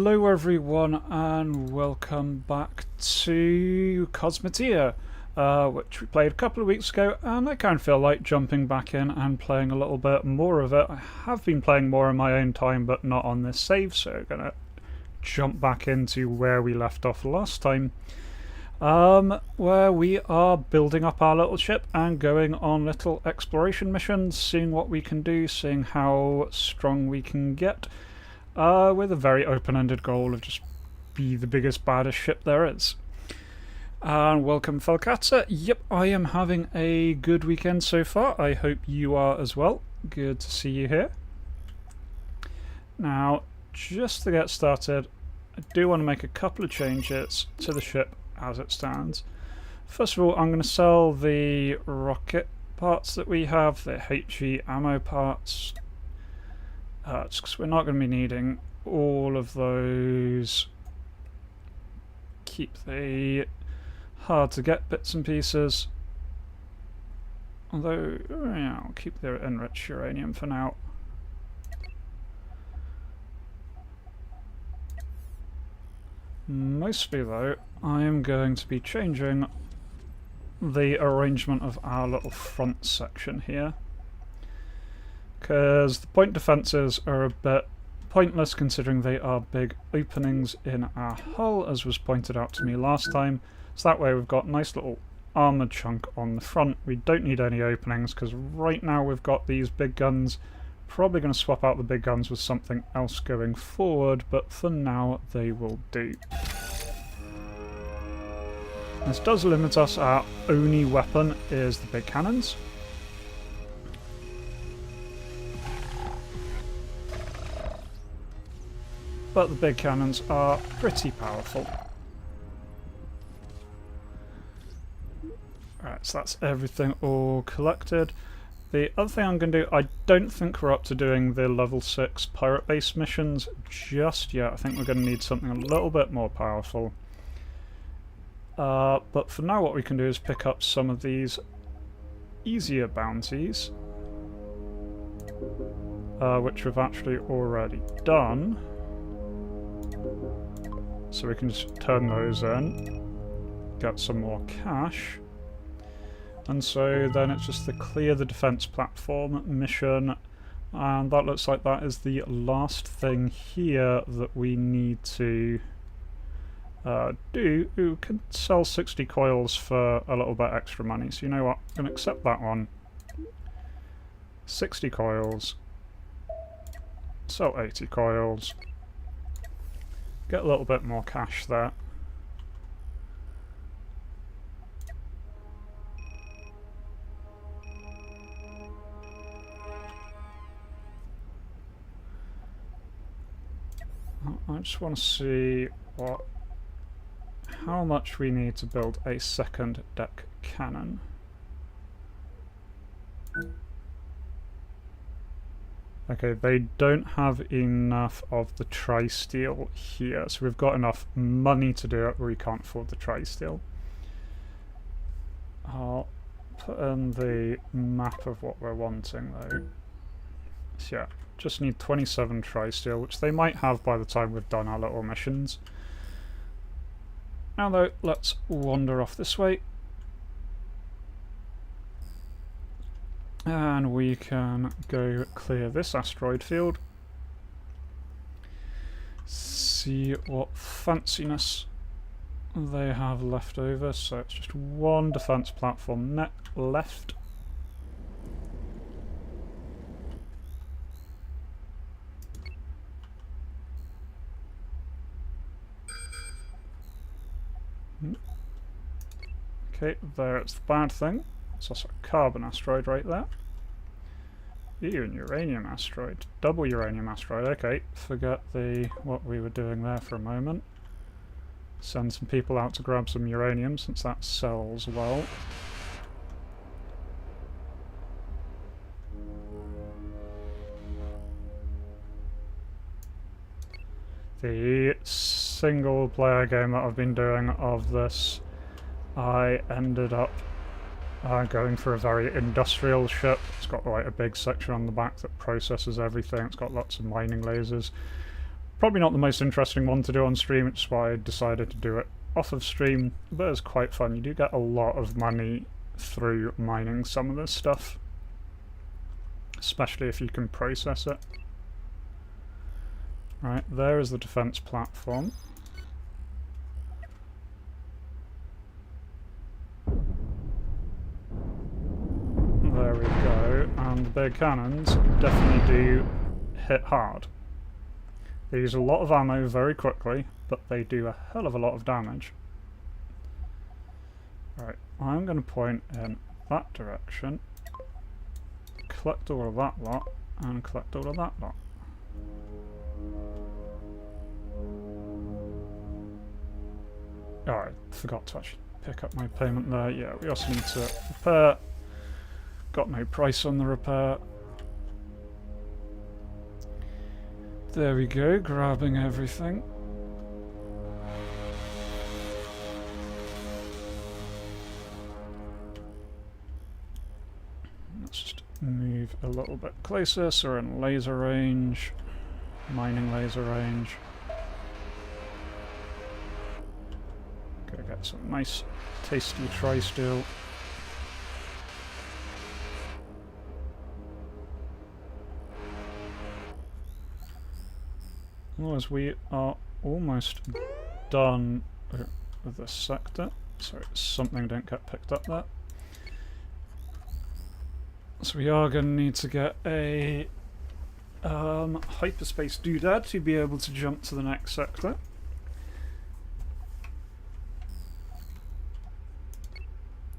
Hello everyone and welcome back to Cosmoteer, which we played a couple of weeks ago, and I kind of feel like jumping back in and playing a little bit more of it. I have been playing more in my own time but not on this save, so I'm going to jump back into where we left off last time, where we are building up our little ship and going on little exploration missions, seeing what we can do, seeing how strong we can get. With a very open-ended goal of just be the biggest, baddest ship there is. And welcome, Falcatza. Yep, I am having a good weekend so far. I hope you are as well. Good to see you here. Now, just to get started, I do want to make a couple of changes to the ship as it stands. First of all, I'm going to sell the rocket parts that we have, the HE ammo parts. Just because we're not going to be needing all of those. Keep the hard to get bits and pieces. Although, yeah, I'll keep the enriched uranium for now. Mostly though, I am going to be changing the arrangement of our little front section here, because the point defences are a bit pointless considering they are big openings in our hull, as was pointed out to me last time. So that way we've got a nice little armoured chunk on the front. We don't need any openings because right now we've got these big guns. Probably going to swap out the big guns with something else going forward, but for now they will do. This does limit us. Our only weapon is the big cannons. But the big cannons are pretty powerful. Alright, so that's everything all collected. The other thing I'm going to do, I don't think we're up to doing the level 6 pirate base missions just yet. I think we're going to need something a little bit more powerful. But for now what we can do is pick up some of these easier bounties, which we've actually already done. So we can just turn those in, get some more cash. And so then it's just to clear the defense platform mission, and that looks like that is the last thing here that we need to do. We can sell 60 coils for a little bit extra money, so you know what, I'm going to accept that one. 60 coils, sell 80 coils. Get a little bit more cash there. I just want to see how much we need to build a second deck cannon. Okay, they don't have enough of the tri-steel here, so we've got enough money to do it, but we can't afford the tri-steel. I'll put in the map of what we're wanting though. So yeah, just need 27 tri-steel, which they might have by the time we've done our little missions. Now though, let's wander off this way. And we can go clear this asteroid field. See what fanciness they have left over. So it's just one defense platform left. Okay, there's the bad thing. It's also a carbon asteroid right there. Ew, an uranium asteroid. Double uranium asteroid. Okay, forget what we were doing there for a moment. Send some people out to grab some uranium since that sells well. The single player game that I've been doing of this, I ended up going for a very industrial ship. It's got like a big section on the back that processes everything. It's got lots of mining lasers. Probably not the most interesting one to do on stream, which is why I decided to do it off of stream, but it's quite fun. You do get a lot of money through mining some of this stuff, especially if you can process it. Right, there is the defense platform. There we go, and the big cannons definitely do hit hard. They use a lot of ammo very quickly, but they do a hell of a lot of damage. Right, I'm going to point in that direction, collect all of that lot, and collect all of that lot. Oh, I forgot to actually pick up my payment there. Yeah, we also need to repair. Got no price on the repair. There we go, grabbing everything. Let's just move a little bit closer so we're in laser range, mining laser range. Gotta get some nice, tasty tri-steel. As we are almost done with this sector. Sorry, something didn't get picked up there. So we are going to need to get a hyperspace doodad to be able to jump to the next sector.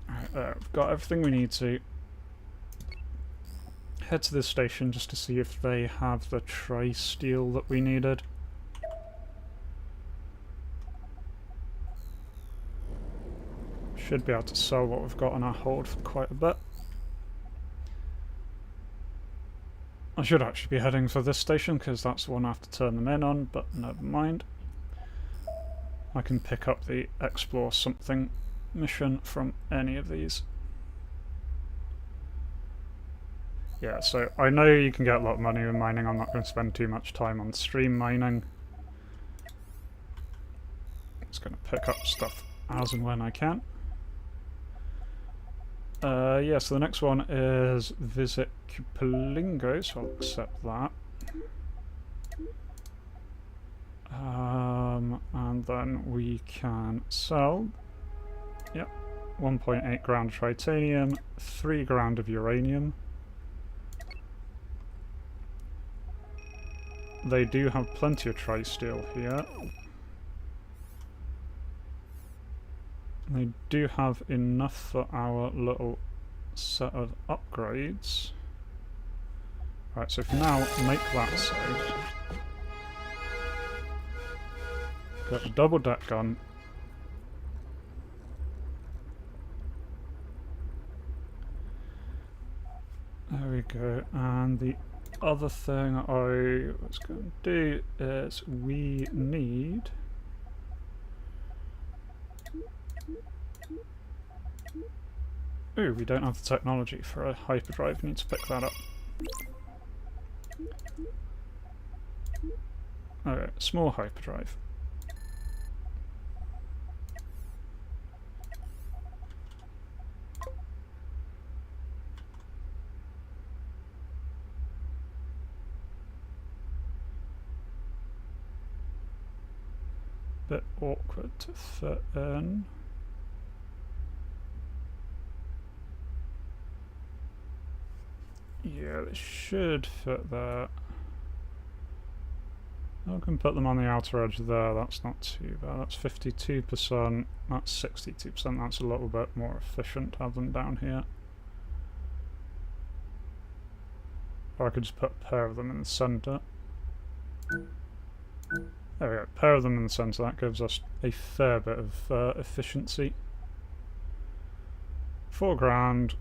Alright, there, we've got everything we need to. Head to this station just to see if they have the tri-steel that we needed. Should be able to sell what we've got on our hold for quite a bit. I should actually be heading for this station because that's the one I have to turn them in on, but never mind. I can pick up the explore something mission from any of these. Yeah, so I know you can get a lot of money with mining. I'm not going to spend too much time on stream mining. Just going to pick up stuff as and when I can. Yeah, so the next one is visit Cupolingo, so I'll accept that. And then we can sell, yep, 1.8 grand titanium, 3 grand of uranium. They do have plenty of tri-steel here. They do have enough for our little set of upgrades. Right, so for now, make that so. Got a double deck gun. There we go, and the other thing I was going to do is we need ooh, we don't have the technology for a hyperdrive, we need to pick that up. Okay, small hyperdrive. Bit awkward to fit in. Yeah, it should fit there. I can put them on the outer edge there, that's not too bad. That's 52%, that's 62%, that's a little bit more efficient to have them down here. Or I could just put a pair of them in the centre. There we go, a pair of them in the centre, that gives us a fair bit of efficiency. 4 grand,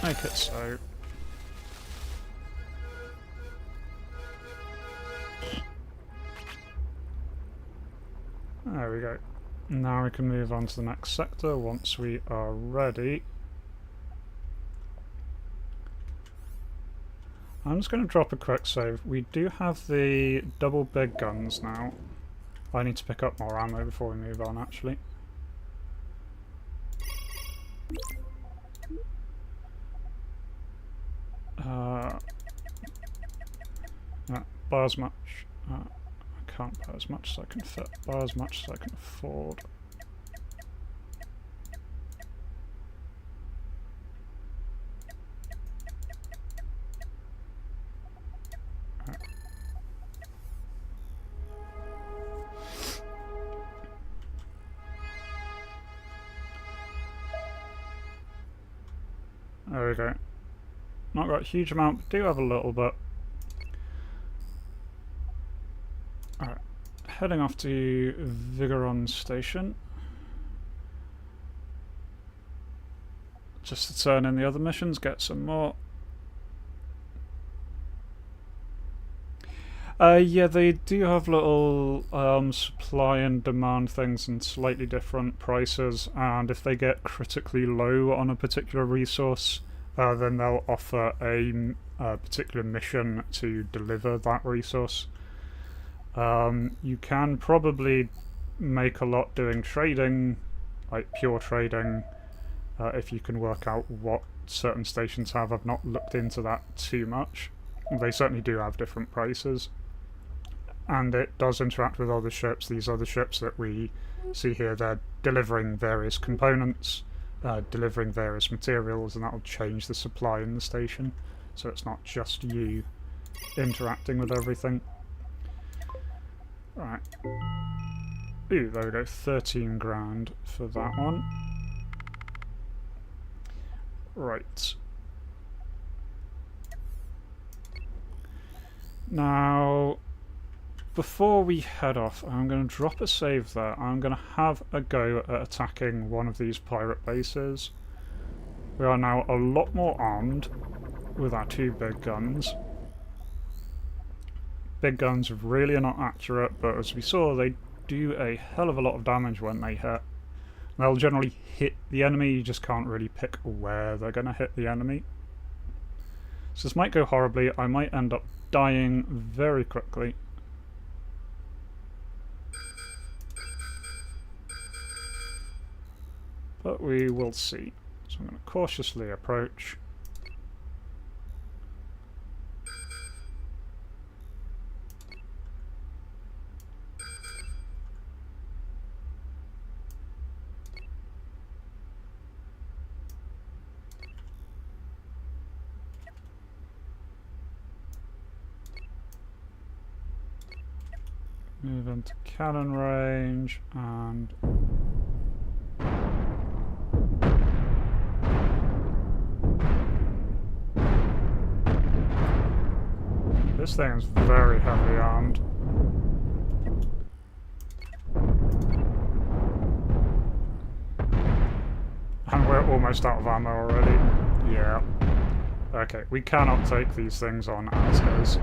make it so. There we go. Now we can move on to the next sector once we are ready. I'm just going to drop a quick save. We do have the double big guns now. I need to pick up more ammo before we move on, actually. Buy as much. I can't buy as much as I can fit. Buy as much as I can afford. There we go. Not got a huge amount, but do have a little bit. Alright, heading off to Vigoron Station. Just to turn in the other missions, get some more. Yeah, they do have little supply and demand things and slightly different prices, and if they get critically low on a particular resource, then they'll offer a particular mission to deliver that resource. You can probably make a lot doing trading, like pure trading, if you can work out what certain stations have. I've not looked into that too much. They certainly do have different prices. And it does interact with other ships. These other ships that we see here, they're delivering various components, delivering various materials, and that will change the supply in the station. So it's not just you interacting with everything. Right. Ooh, there we go, 13 grand for that one. Right. Now, before we head off, I'm going to drop a save there. I'm going to have a go at attacking one of these pirate bases. We are now a lot more armed with our two big guns. Big guns really are not accurate, but as we saw, they do a hell of a lot of damage when they hit. They'll generally hit the enemy, you just can't really pick where they're going to hit the enemy. So this might go horribly. I might end up dying very quickly. But we will see. So I'm going to cautiously approach. Move into cannon range and this thing is very heavily armed. And we're almost out of ammo already. Yeah. Okay, we cannot take these things on as is.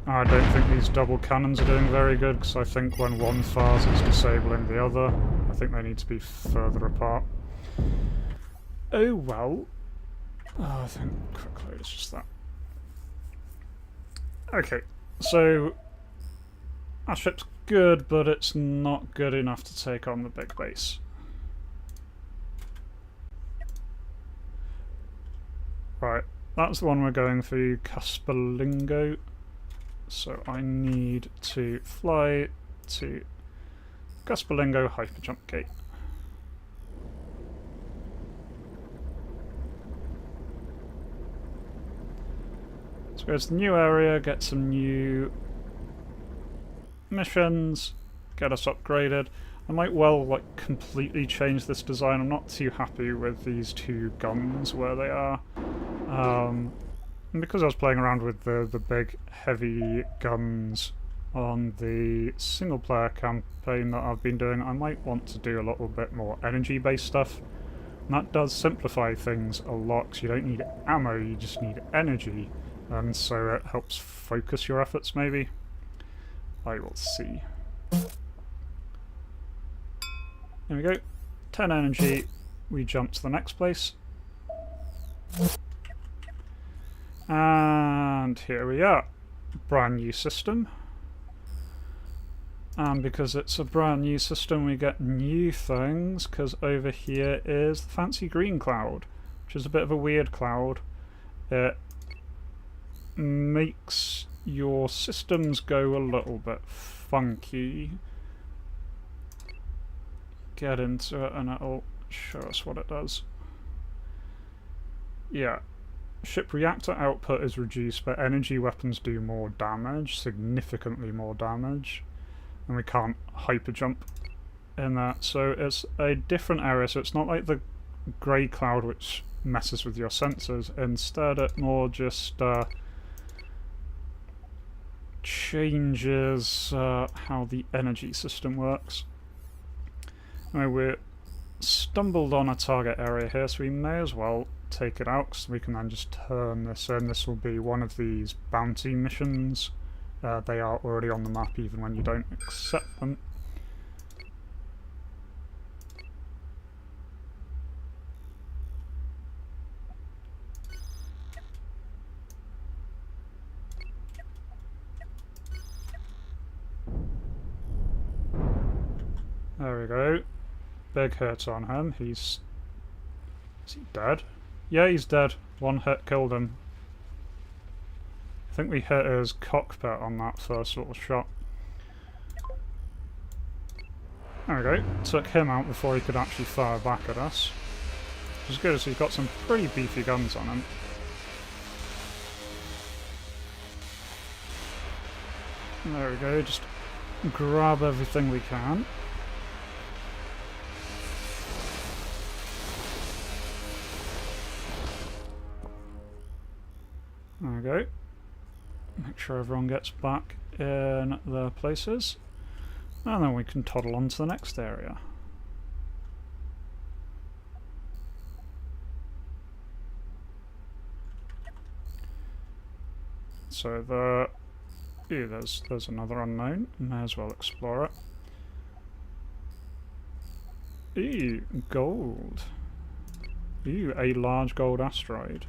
I don't think these double cannons are doing very good, because I think when one fires it's disabling the other. I think they need to be further apart. Oh well. Oh, I think quickly it's just that. Okay, so our ship's good, but it's not good enough to take on the big base. Right, that's the one we're going through, Casperlingo. So I need to fly to Casperlingo Hyperjump Gate. So go to the new area, get some new missions, get us upgraded. I might well like completely change this design. I'm not too happy with these two guns where they are. And because I was playing around with the big heavy guns on the single player campaign that I've been doing, I might want to do a little bit more energy based stuff. And that does simplify things a lot, because you don't need ammo, you just need energy. And so it helps focus your efforts maybe. I will see. There we go. 10 energy. We jump to the next place. And here we are. Brand new system. And because it's a brand new system, we get new things, because over here is the fancy green cloud, which is a bit of a weird cloud. It makes your systems go a little bit funky. Get into it and it'll show us what it does. Yeah. Ship reactor output is reduced, but energy weapons do more damage, significantly more damage. And we can't hyper jump in that, so it's a different area. So it's not like the grey cloud which messes with your sensors. Instead it more just changes how the energy system works. Anyway, we stumbled on a target area here, so we may as well take it out, because we can then just turn this in. This will be one of these bounty missions. They are already on the map even when you don't accept them. There we go. Big hit on him. Is he dead? Yeah, he's dead. One hit killed him. I think we hit his cockpit on that first little shot. There we go. Took him out before he could actually fire back at us. Which is good, as he's got some pretty beefy guns on him. And there we go, just grab everything we can. There we go. Make sure everyone gets back in their places. And then we can toddle on to the next area. So there's another unknown. May as well explore it. Ooh, gold. Ooh, a large gold asteroid.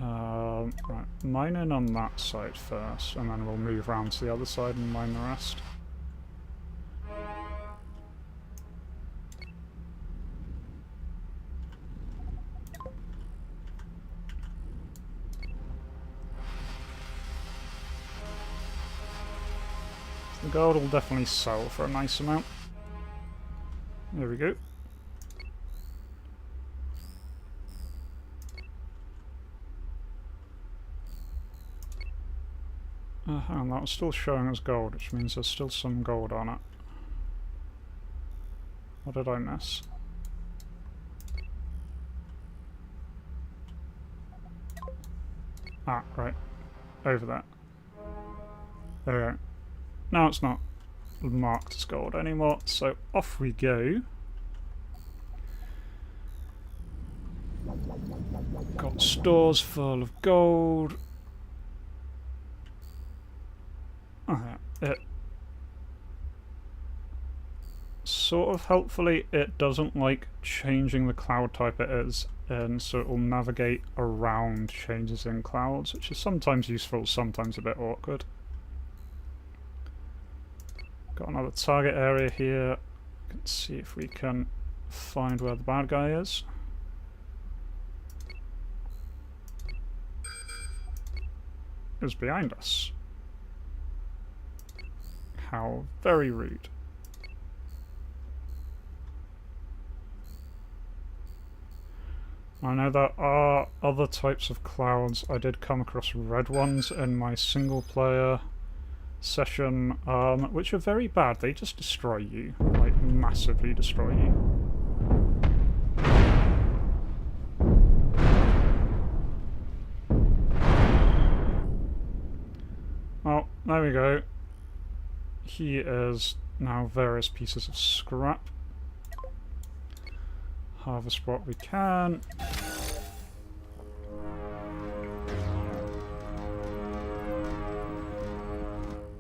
Right, mine in on that side first, and then we'll move around to the other side and mine the rest. The gold will definitely sell for a nice amount. There we go. And that was still showing as gold, which means there's still some gold on it. What did I miss? Ah, right. Over there. There we go. Now it's not marked as gold anymore, so off we go. Got stores full of gold. Oh, yeah. It sort of helpfully, it doesn't like changing the cloud type it is in, so it will navigate around changes in clouds, which is sometimes useful, sometimes a bit awkward. Got another target area here. Let's see if we can find where the bad guy is. It's behind us. How very rude. I know there are other types of clouds. I did come across red ones in my single player session, which are very bad. They just destroy you, like massively destroy you. Well, there we go. He is now various pieces of scrap. Harvest what we can.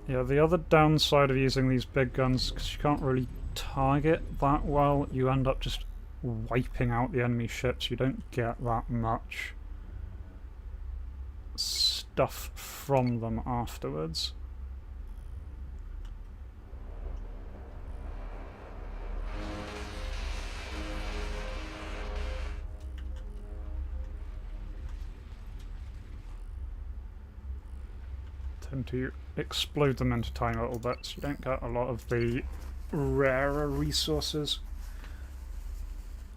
Yeah, the other downside of using these big guns, because you can't really target that well, you end up just wiping out the enemy ships. You don't get that much stuff from them afterwards. Tend to explode them into tiny little bits. You don't get a lot of the rarer resources.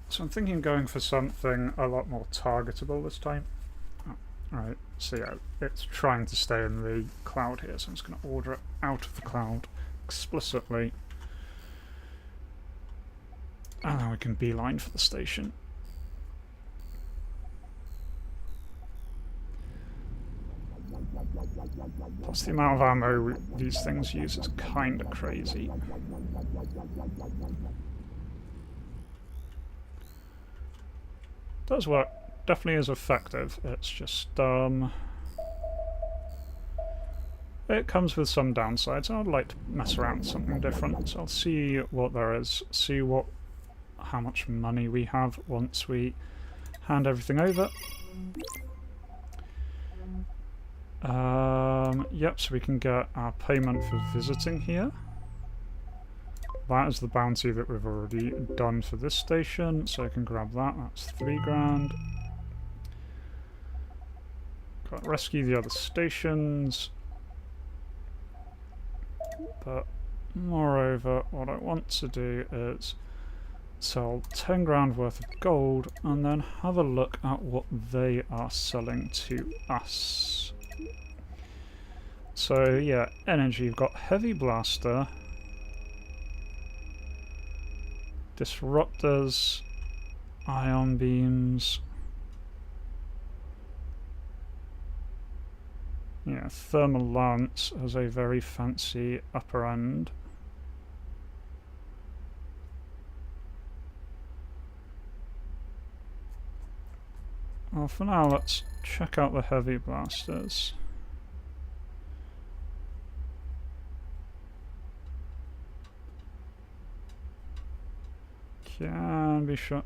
So I'm thinking going for something a lot more targetable this time. Oh, right, so yeah, it's trying to stay in the cloud here, so I'm just going to order it out of the cloud explicitly. And then we can beeline for the station. Plus the amount of ammo these things use is kinda crazy. Does work. Definitely is effective. It's just, it comes with some downsides. I'd like to mess around with something different. So I'll see what there is. See how much money we have once we hand everything over. Yep, so we can get our payment for visiting here. That is the bounty that we've already done for this station, so I can grab that. That's 3 grand. Got to rescue the other stations. But moreover, what I want to do is sell 10 grand worth of gold and then have a look at what they are selling to us. So yeah, energy, you've got heavy blaster, disruptors, ion beams, yeah, thermal lance has a very fancy upper end. Well, for now, let's check out the heavy blasters. Can be shot.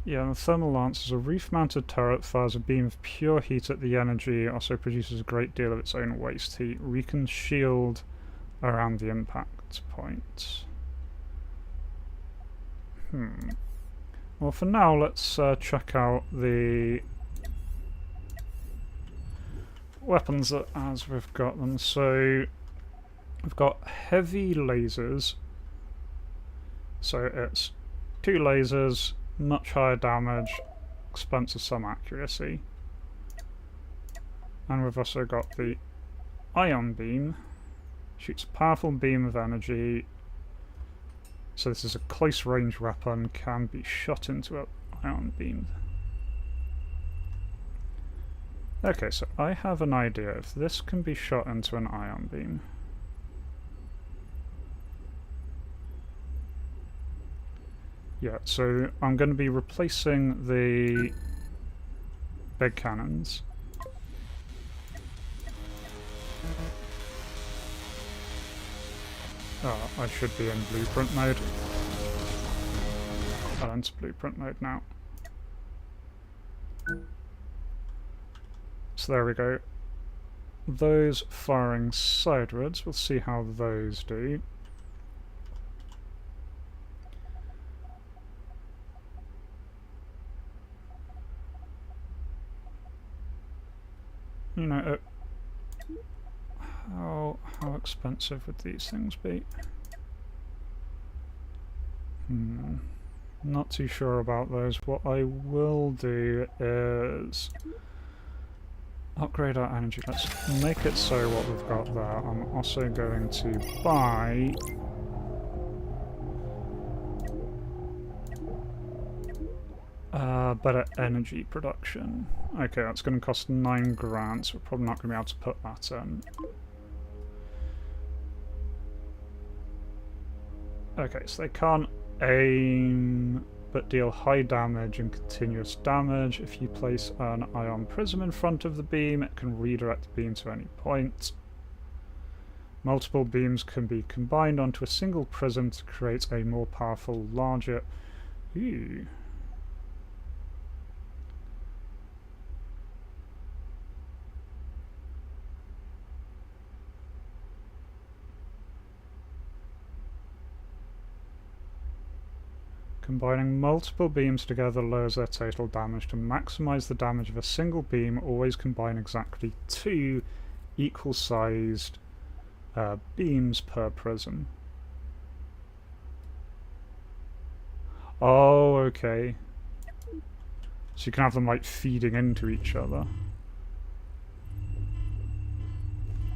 Yeah, the thermal lance is a reef-mounted turret, fires a beam of pure heat at the energy, also produces a great deal of its own waste heat. Weakens shield around the impact point. Well, for now, let's check out the weapons as we've got them. So we've got heavy lasers, so it's 2 lasers, much higher damage, expensive some accuracy. And we've also got the ion beam, shoots a powerful beam of energy, so this is a close range weapon, can be shot into an ion beam. Okay, so I have an idea if this can be shot into an ion beam. Yeah, so I'm going to be replacing the big cannons. Oh, I should be in blueprint mode. I'll enter blueprint mode now. So there we go. Those firing sidewards, we'll see how those do. You know, how expensive would these things be? Not too sure about those. What I will do is upgrade our energy. Let's make it so what we've got there. I'm also going to buy better energy production. Okay, that's going to cost 9 grand, so we're probably not going to be able to put that in. Okay, so they can't aim but deal high damage and continuous damage. If you place an ion prism in front of the beam, it can redirect the beam to any point. Multiple beams can be combined onto a single prism to create a more powerful, larger... Ooh. Combining multiple beams together lowers their total damage. To maximize the damage of a single beam, always combine exactly 2 equal-sized beams per prism. Oh, okay. So you can have them like feeding into each other.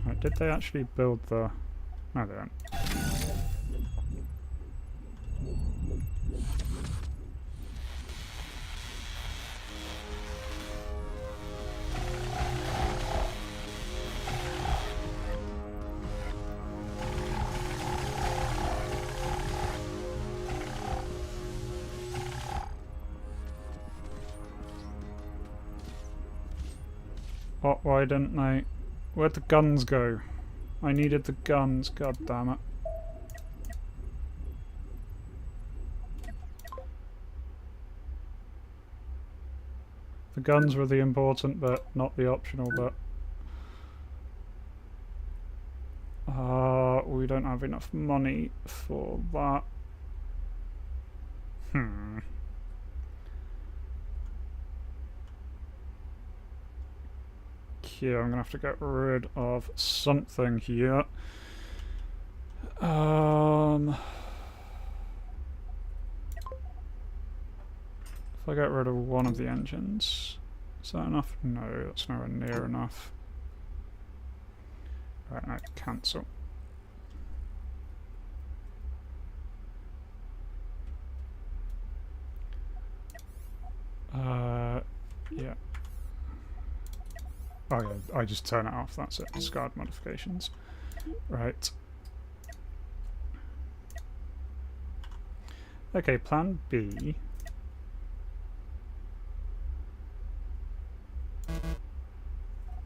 Right, did they actually build the... No, they didn't. Oh, why didn't they? Where'd the guns go? I needed the guns, god damn it. The guns were the important bit, not the optional bit. We don't have enough money for that. Here, I'm gonna have to get rid of something here. If I get rid of one of the engines, is that enough? No, that's nowhere near enough. Right, no, cancel. Yeah. Oh yeah, I just turn it off, that's it. Discard modifications. Right. Okay, plan B.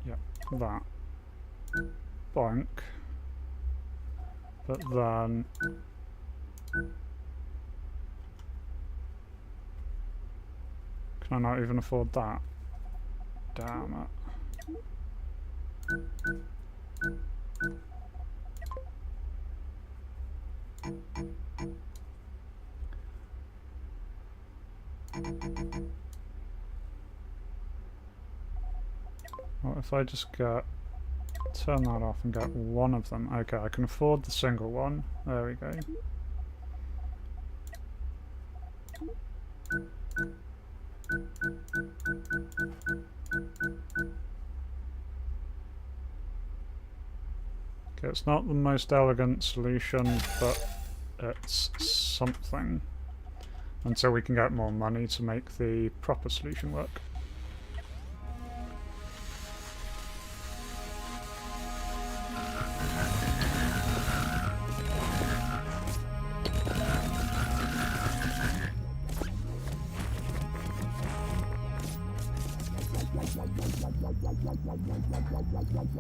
Yeah, that. Bonk. But then... Can I not even afford that? Damn it. What if I just turn that off and get one of them? Okay, I can afford the single one. There we go. Okay, it's not the most elegant solution, but it's something. Until we can get more money to make the proper solution work.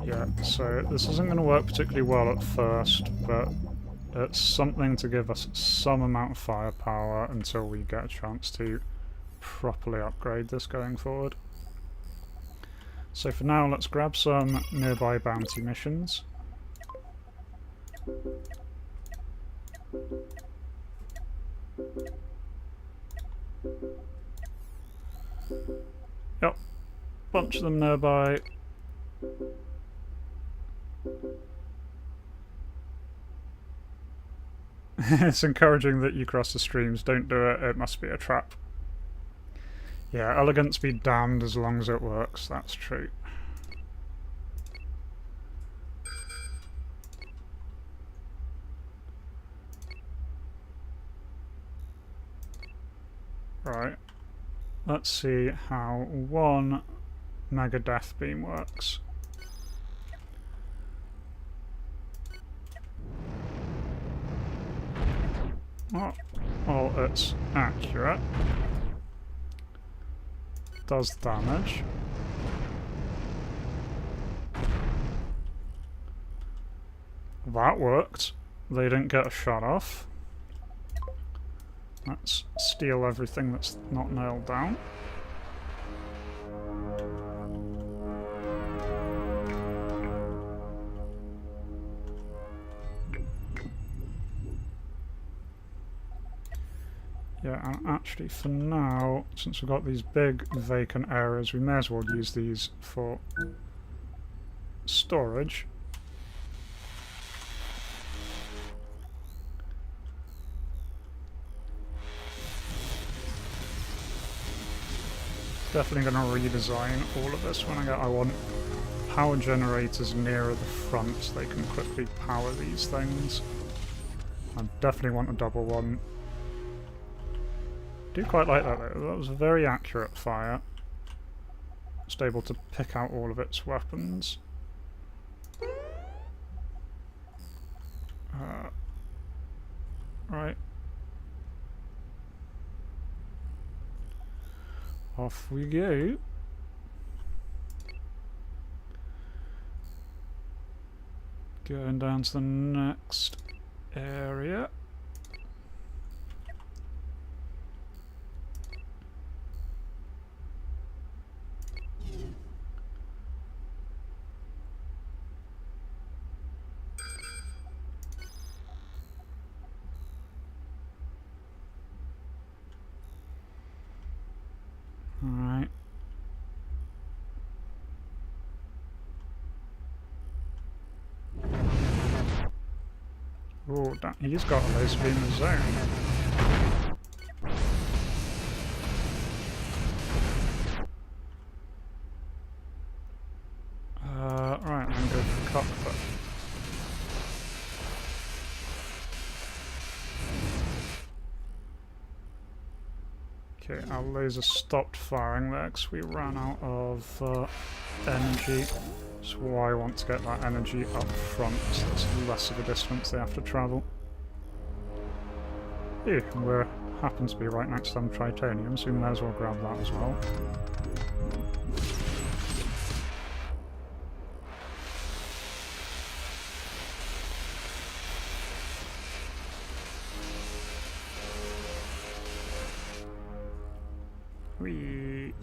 Yeah, so this isn't going to work particularly well at first, but it's something to give us some amount of firepower until we get a chance to properly upgrade this going forward. So for now, let's grab some nearby bounty missions. Yep, bunch of them nearby. It's encouraging that you cross the streams. Don't do it, it must be a trap. Yeah, elegance be damned as long as it works, that's true. Right, let's see how one Mega Death Beam works. Oh, well, it's accurate. Does damage. That worked. They didn't get a shot off. Let's steal everything that's not nailed down. Yeah, and actually for now, since we've got these big vacant areas, we may as well use these for storage. Definitely going to redesign all of this when I want power generators nearer the front so they can quickly power these things. I definitely want a double one. I do quite like that though. That was a very accurate fire. Just able to pick out all of its weapons. Right. Off we go. Going down to the next area. Alright. Oh, he's got a laser beam of his own. Right, I'm going to go for cockpit. Okay, our laser stopped firing there because we ran out of energy. That's why I want to get that energy up front, so it's less of a distance they have to travel. Ew, we happen to be right next to them tritanium, so we may as well grab that as well. Whee!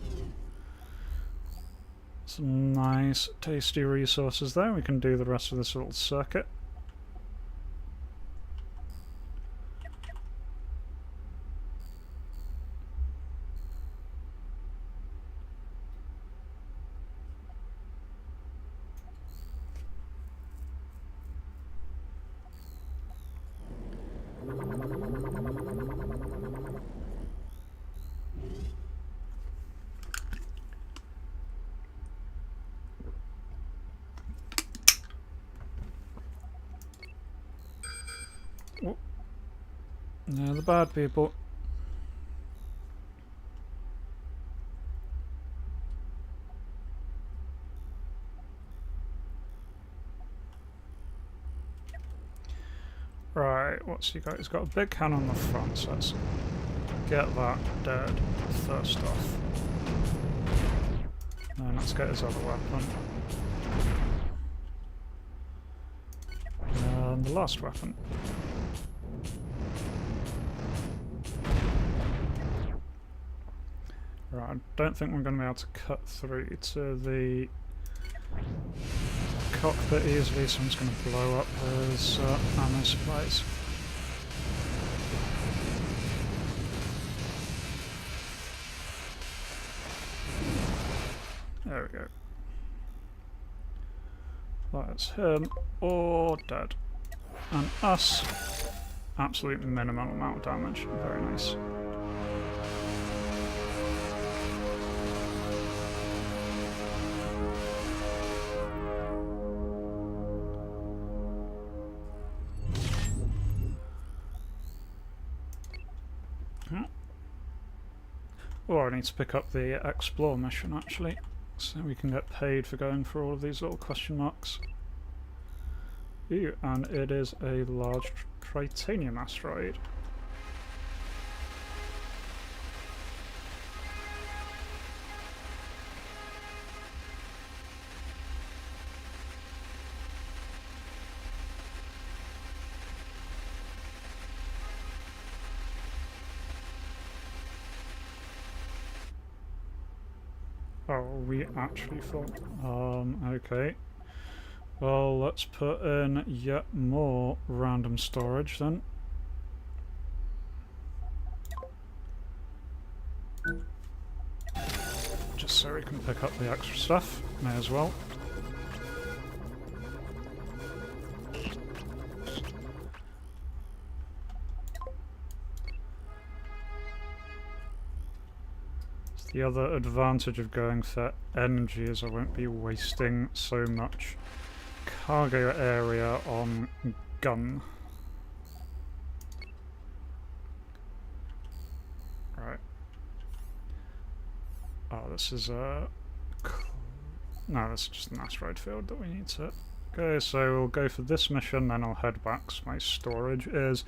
Some nice, tasty resources there. We can do the rest of this little circuit. Oh. They're the bad people. Right, what's he got? He's got a big cannon on the front, so let's get that dead first off. Then let's get his other weapon. And the last weapon. Right, I don't think we're going to be able to cut through to the cockpit easily, so I'm just going to blow up his ammo supplies. There we go. That's him, or dead. And us, absolute minimal amount of damage. Very nice. Oh, I need to pick up the explore mission actually, so we can get paid for going for all of these little question marks. Ew, and it is a large tritanium asteroid. Oh, we actually full. Okay. Well, let's put in yet more random storage then. Just so we can pick up the extra stuff, may as well. The other advantage of going for energy is I won't be wasting so much cargo area on gun. Right. Oh, this is a... No, this is just an asteroid field that we need to... Okay, so we'll go for this mission, then I'll head back, so my storage is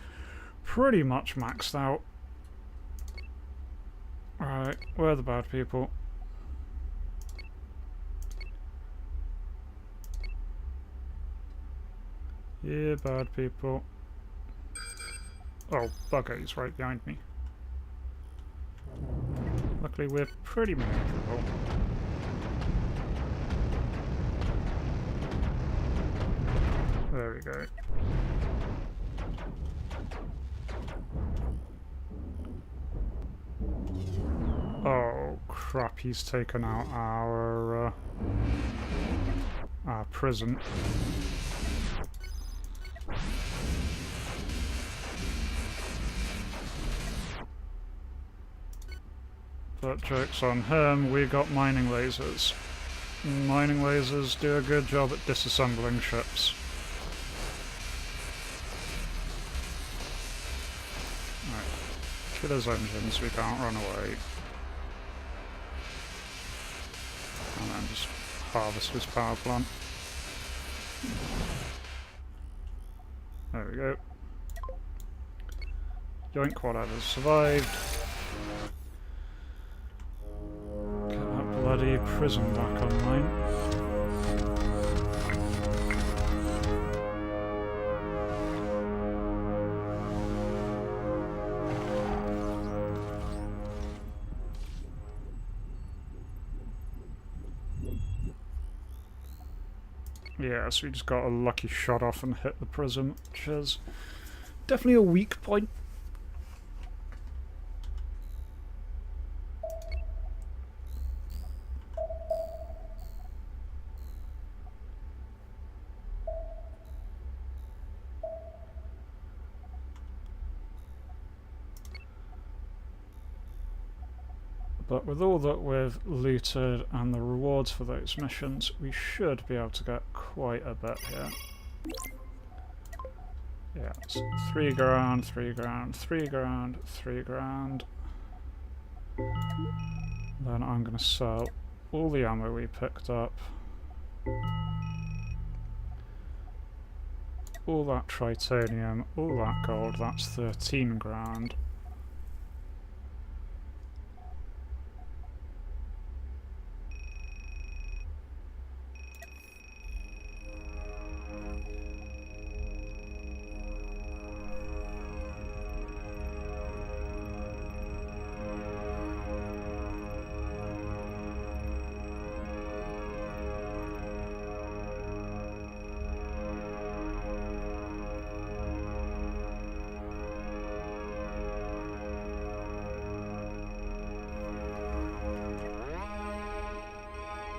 pretty much maxed out. Alright, where are the bad people? Yeah, bad people. Oh, bugger, he's right behind me. Luckily we're pretty maneuverable. There we go. Oh crap, he's taken out our prison. But joke's on him, we got mining lasers. Mining lasers do a good job at disassembling ships. Right. Kill his engines, we can't run away. And then just harvest his power plant. There we go. Yoink, whatever's survived. Get that bloody prison back online. Yeah, so we just got a lucky shot off and hit the prism, which is definitely a weak point. But with all that we've looted and the rewards for those missions, we should be able to get quite a bit here. Yeah, so 3 grand, 3 grand, 3 grand, 3 grand. Then I'm going to sell all the ammo we picked up. All that tritanium, all that gold, that's 13 grand.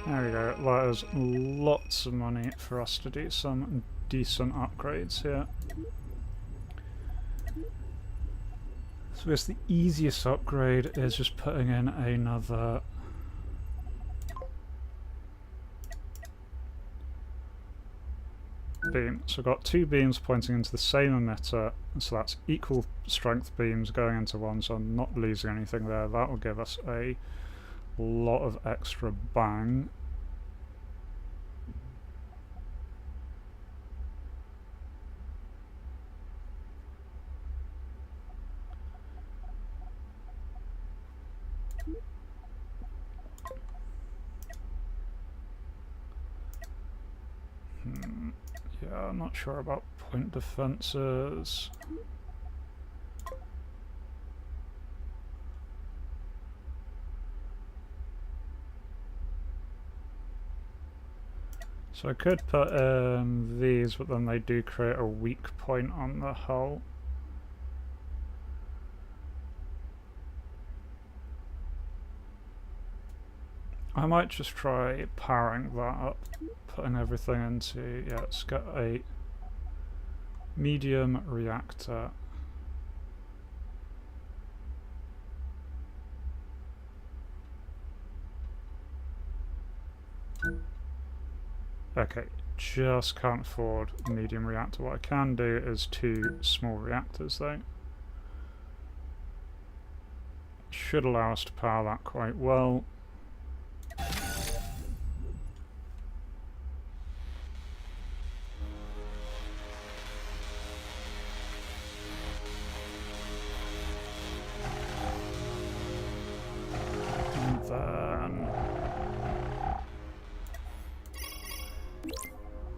There we go, that is lots of money for us to do some decent upgrades here. So I guess the easiest upgrade is just putting in another beam. So I've got 2 beams pointing into the same emitter, so that's equal strength beams going into one, so I'm not losing anything there. That will give us a lot of extra bang. Yeah, I'm not sure about point defenses. So I could put in these, but then they do create a weak point on the hull. I might just try powering that up, putting everything into, yeah, let's get a medium reactor. Okay, just can't afford a medium reactor. What I can do is 2 small reactors though. Should allow us to power that quite well. And then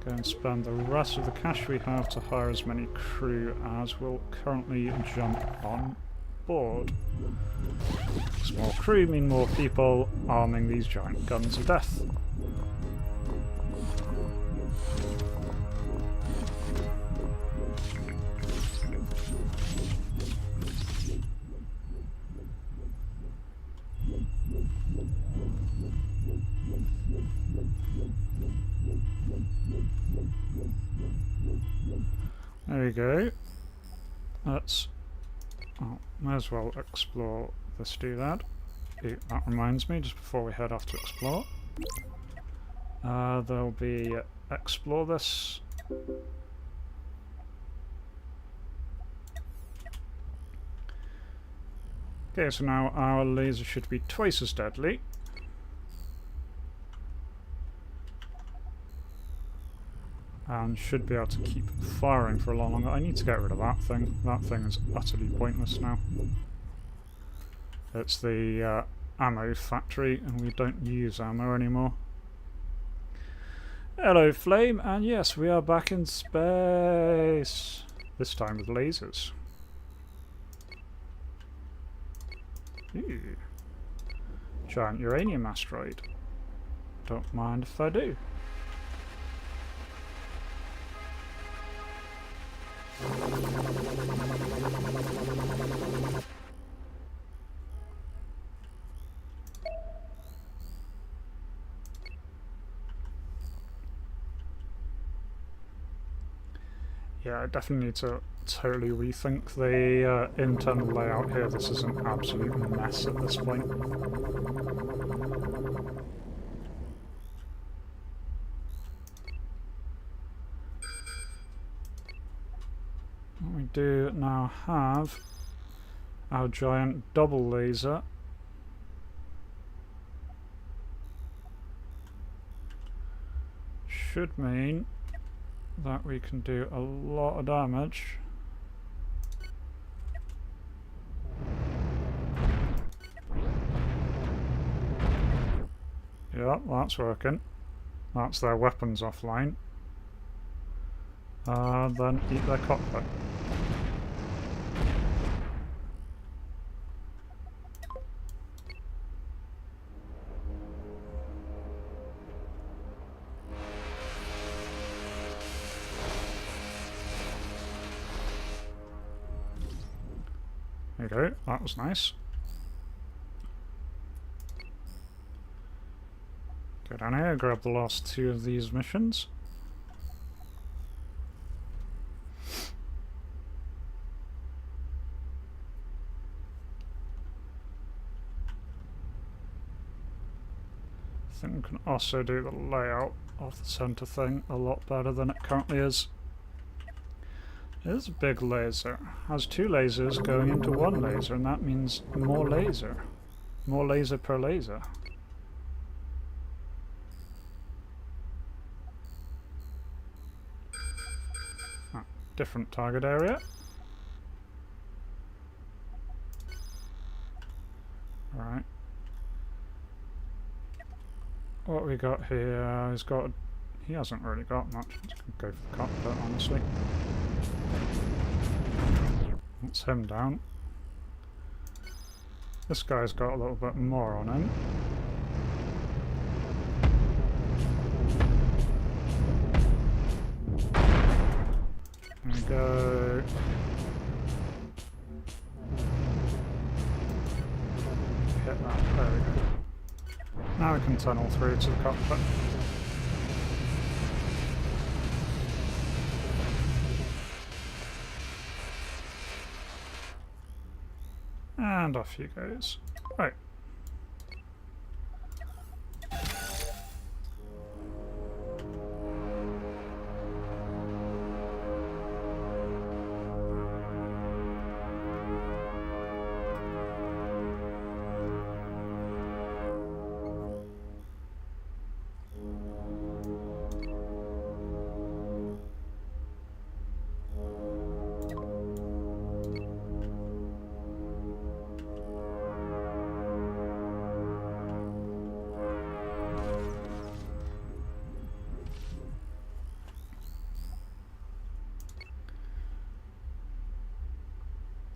go and spend the rest of the cash we have to hire as many crew as will currently jump on board. More crew mean more people arming these giant guns of death. There we go. Let's, oh, may as well explore this doodad. That reminds me, just before we head off to explore, there'll be explore this. Okay, so now our laser should be twice as deadly. And should be able to keep firing for a lot longer. I need to get rid of that thing. That thing is utterly pointless now. It's the ammo factory, and we don't use ammo anymore. Hello, Flame, and yes, we are back in space. This time with lasers. Ooh. Giant uranium asteroid. Don't mind if I do. Yeah, I definitely need to totally rethink the internal layout here. This is an absolute mess at this point. We do now have our giant double laser. Should mean that we can do a lot of damage. Yeah, that's working. That's their weapons offline. Then eat their cockpit. There you go, that was nice. Go down here, grab the last 2 of these missions. I think we can also do the layout of the centre thing a lot better than it currently is. It is a big laser. It has 2 lasers going into 1 laser, and that means more laser. More laser per laser. Ah, different target area. Right. What we got here? He hasn't really got much. Let's go for the cockpit, honestly. That's him down. This guy's got a little bit more on him. go. Hit that. There we go. Now we can tunnel through to the cockpit. And off he goes. Right.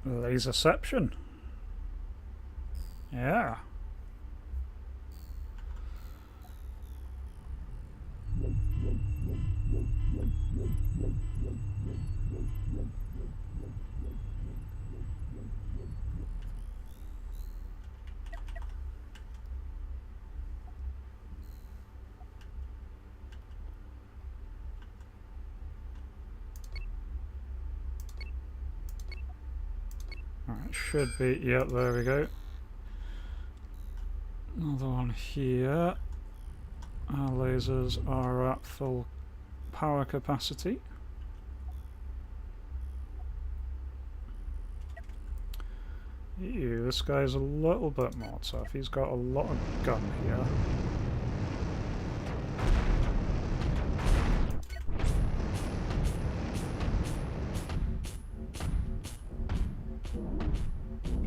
Laserception. Yeah. Alright, should be, yep, there we go. Another one here. Our lasers are at full power capacity. Ew, this guy's a little bit more tough. He's got a lot of gun here.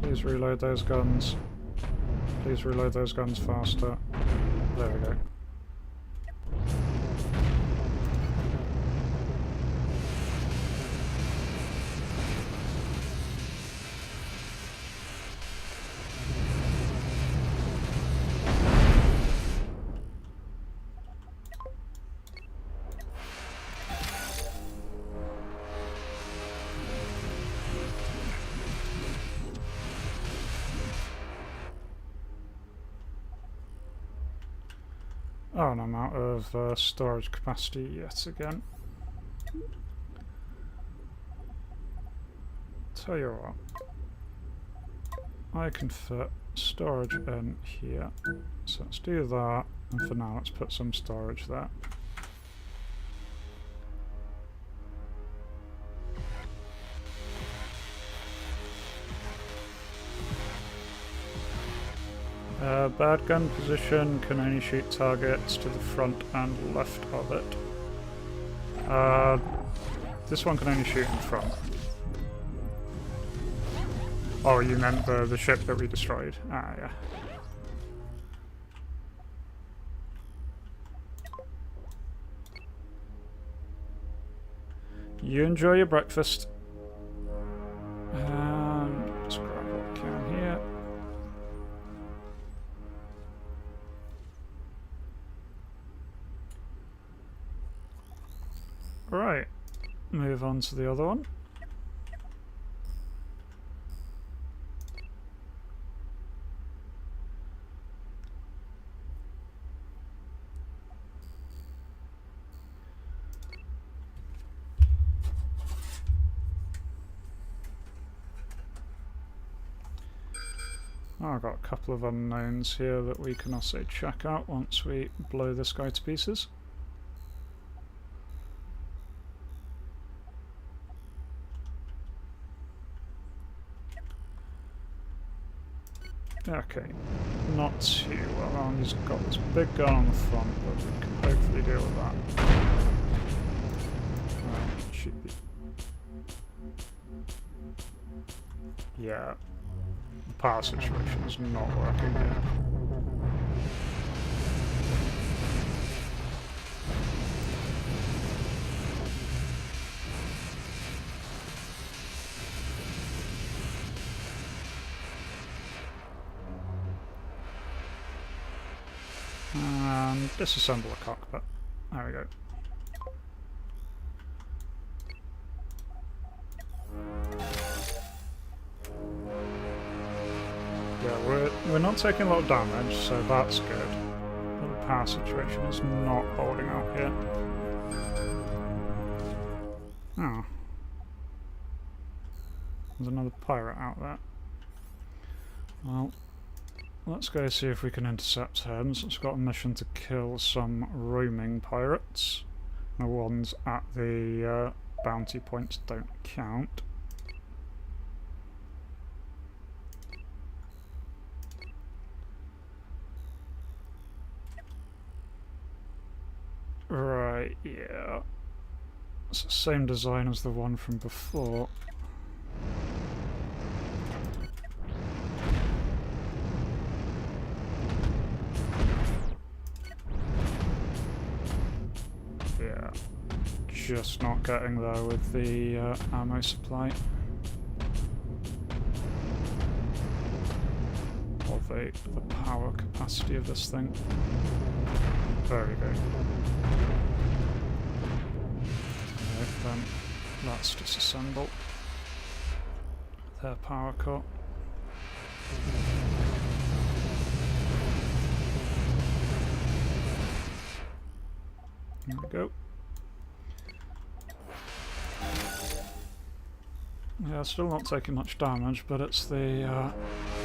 Please reload those guns. Please reload those guns faster. There we go. Oh, and I'm out of storage capacity yet again. Tell you what, I can fit storage in here, so let's do that, and for now let's put some storage there. Bad gun position can only shoot targets to the front and left of it. This one can only shoot in front. Oh, you meant the ship that we destroyed? Ah, yeah. You enjoy your breakfast. Let's grab what we can here. Right, move on to the other one. Oh, I've got a couple of unknowns here that we can also check out once we blow this guy to pieces. Okay, not too well on. He's got this big gun on the front, but we can hopefully deal with that. Should be. Yeah, the power situation is not working here. And disassemble the cockpit. There we go. Yeah, we're not taking a lot of damage, so that's good. The power situation is not holding out here. Oh. There's another pirate out there. Well, let's go see if we can intercept him, since we've got a mission to kill some roaming pirates. The ones at the bounty points don't count. Right, yeah. It's the same design as the one from before. Yeah. Just not getting there with the ammo supply. Or the power capacity of this thing. There we go. Then let's disassemble their power core. There we go. Yeah, still not taking much damage, but it's the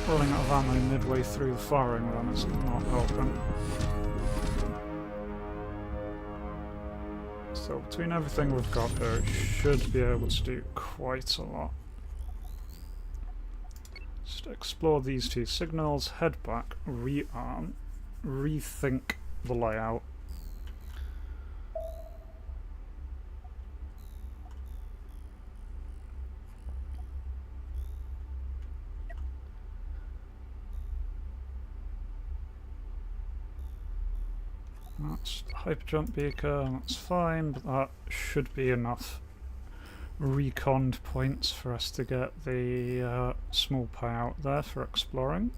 running out of ammo midway through the firing run is not helping. So between everything we've got here, it should be able to do quite a lot. Just explore these two signals, head back, rearm, rethink the layout. That's the hyperjump beaker, that's fine, but that should be enough reconned points for us to get the small payout there for exploring.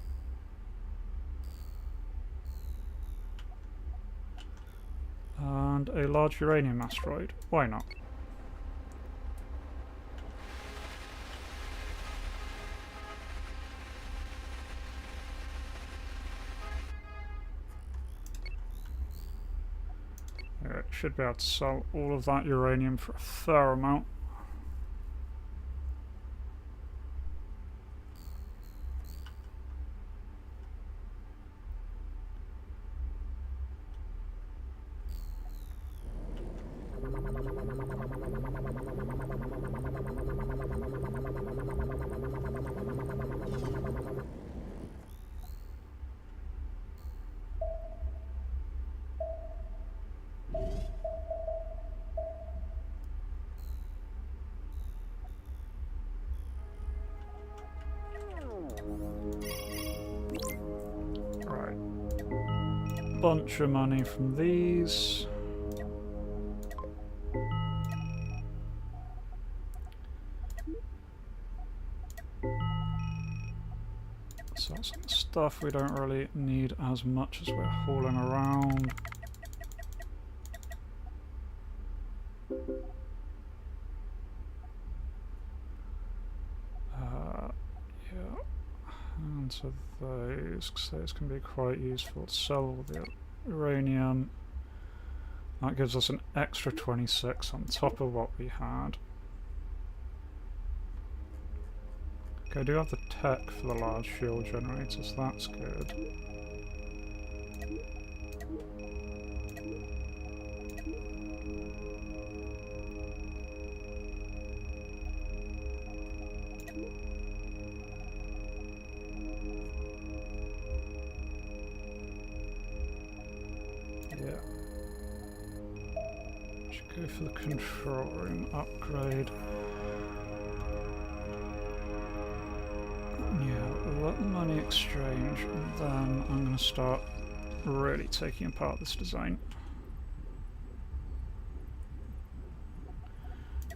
And a large uranium asteroid. Why not? Should be able to sell all of that uranium for a fair amount. Bunch of money from these. So some stuff we don't really need as much as we're hauling around. Yeah. And so those, because those can be quite useful. Sell all the uranium. That gives us an extra 26 on top of what we had. Okay, I do have the tech for the large fuel generators, that's good. Yeah. Should go for the control room upgrade. Yeah, let the money exchange, and then I'm going to start really taking apart this design.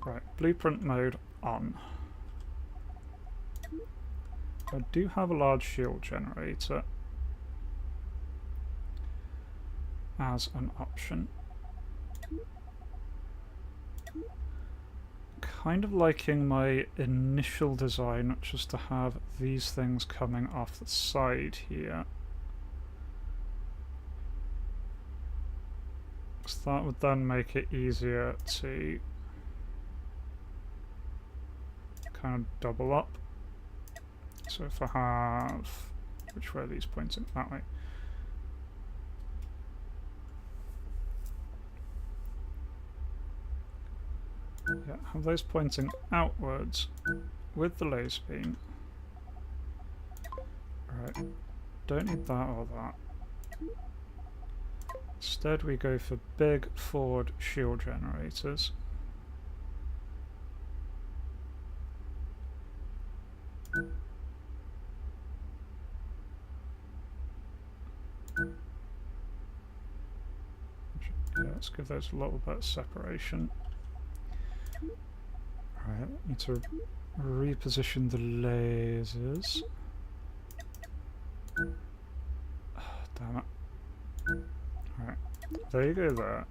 Right, blueprint mode on. I do have a large fuel generator as an option. kind of liking my initial design, which is to have these things coming off the side here. So that would then make it easier to kind of double up. So if I have, which way are these pointing? That way. Yeah, have those pointing outwards with the laser beam. Right, don't need that or that. Instead we go for big forward shield generators. Yeah, let's give those a little bit of separation. Right, need to reposition the lasers. Oh, damn it. Right, they go there.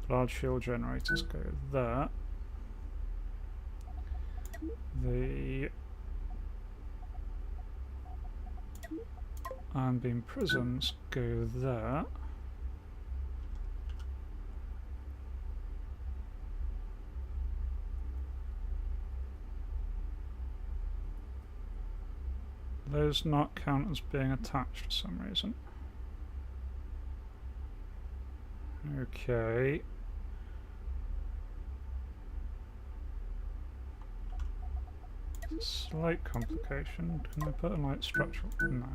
Large shield generators go there. The ion beam prisms go there. Those not count as being attached for some reason. Okay. Slight complication. Can I put a light structural? No.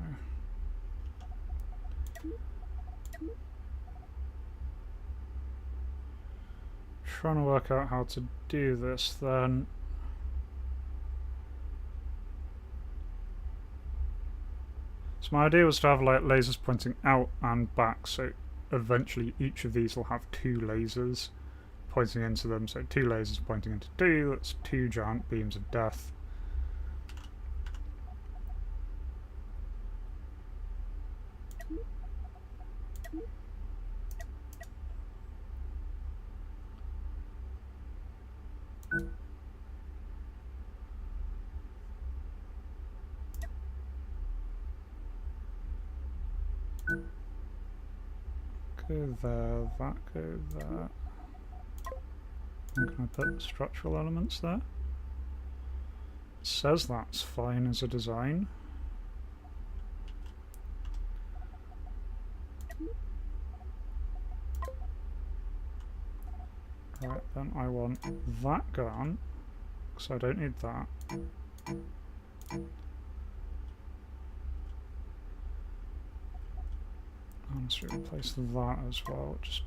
Trying to work out how to do this then. So my idea was to have like lasers pointing out and back, so eventually each of these will have two lasers pointing into them, so two lasers pointing into two, that's two giant beams of death. Go there, that go there. And can I put structural elements there? It says that's fine as a design. Right, then I want that gone, because I don't need that. Let's replace that as well. Just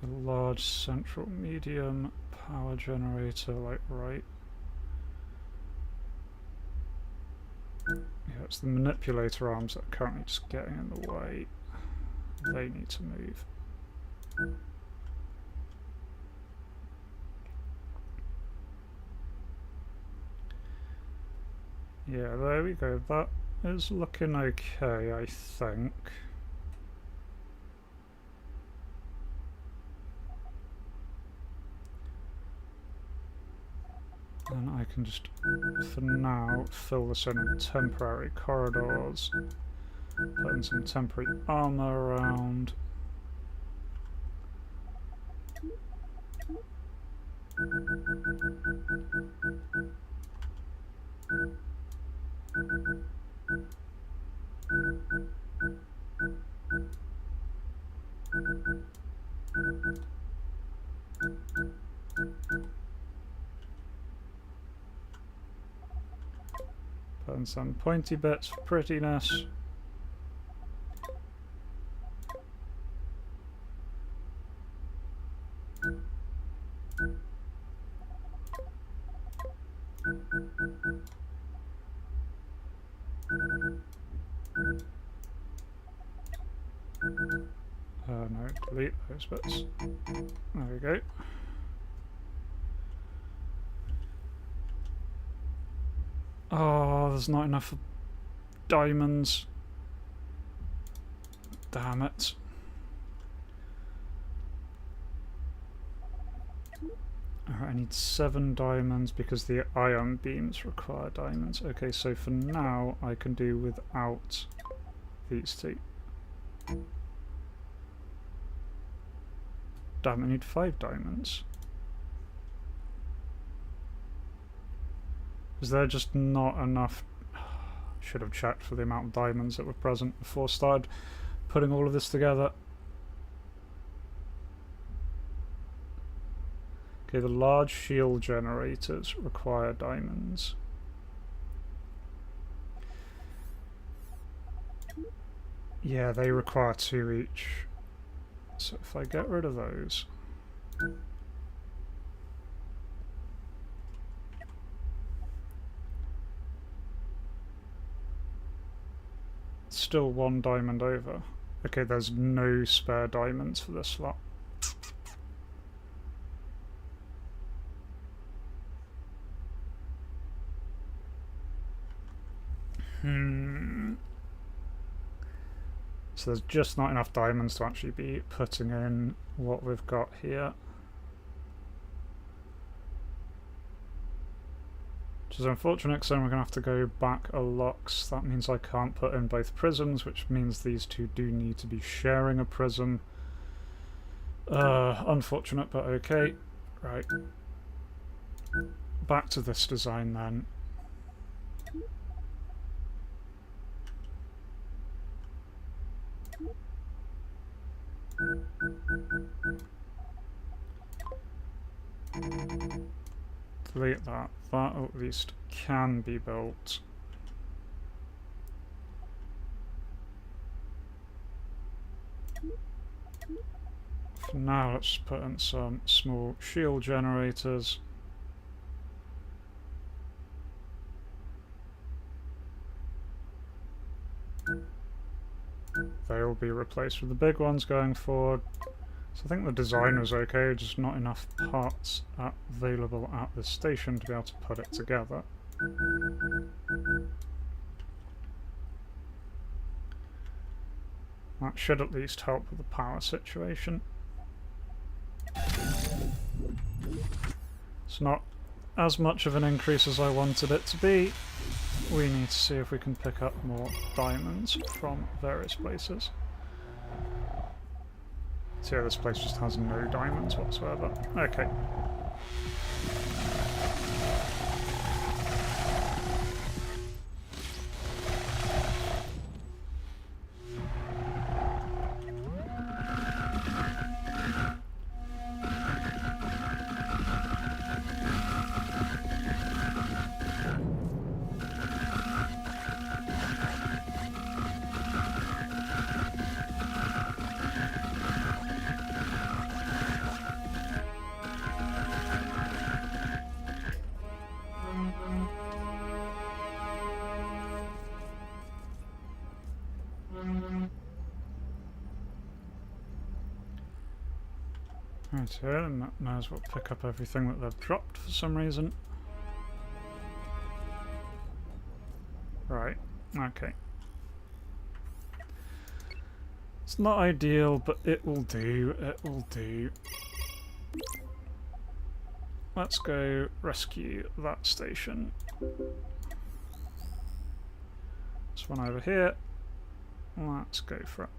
a large central medium power generator, like right. Yeah, it's the manipulator arms that are currently just getting in the way. They need to move. Yeah, there we go. That is looking okay, I think. And I can just, for now, fill this in with temporary corridors, put in some temporary armor around. Put in some pointy bits for prettiness. No, delete those bits. There we go. Oh, there's not enough diamonds. Damn it. Alright, I need 7 diamonds because the ion beams require diamonds. Okay, so for now I can do without these 2. Damn, I need 5 diamonds. Is there just not enough? Should have checked for the amount of diamonds that were present before I started putting all of this together. Okay, the large shield generators require diamonds. Yeah, they require 2 each. So if I get rid of those... Still 1 diamond over. Okay, there's no spare diamonds for this slot. So there's just not enough diamonds to actually be putting in what we've got here. Which is unfortunate because then we're going to have to go back a lot. That means I can't put in both prisms, which means these 2 do need to be sharing a prism. Unfortunate, but okay. Right. Back to this design then. Delete that. That at least can be built. For now, let's put in some small shield generators. They will be replaced with the big ones going forward. So I think the design was okay, just not enough parts available at the station to be able to put it together. That should at least help with the power situation. It's not as much of an increase as I wanted it to be. We need to see if we can pick up more diamonds from various places. So yeah, this place just has no diamonds whatsoever. Okay. Right here, and that may as well pick up everything that they've dropped for some reason. Right, okay. It's not ideal, but it will do, it will do. Let's go rescue that station. This one over here. Let's go for it.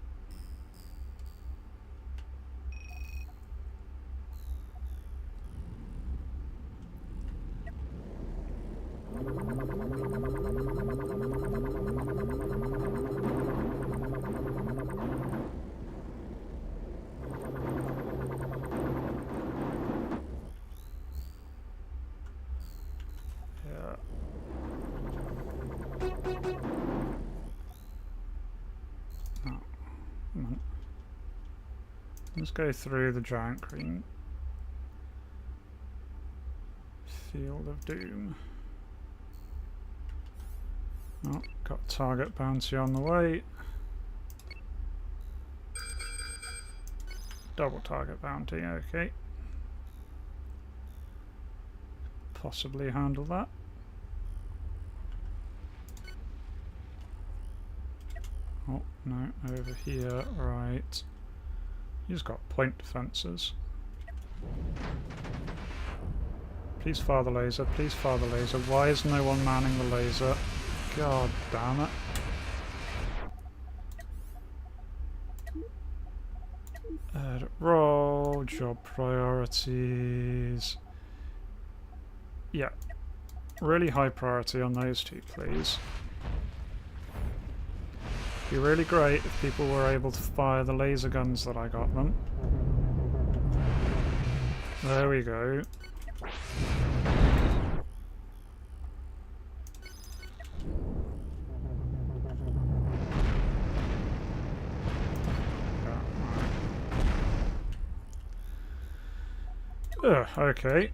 Let's go through the giant green field of doom. Oh, got target bounty on the way. Double target bounty, okay. Possibly handle that. Oh, no, over here, right. He's got point defences. Please fire the laser, please fire the laser. Why is no one manning the laser? God damn it. Edit roll, job priorities. Yeah, really high priority on those two, please. It'd be really great if people were able to fire the laser guns that I got them. There we go. Okay.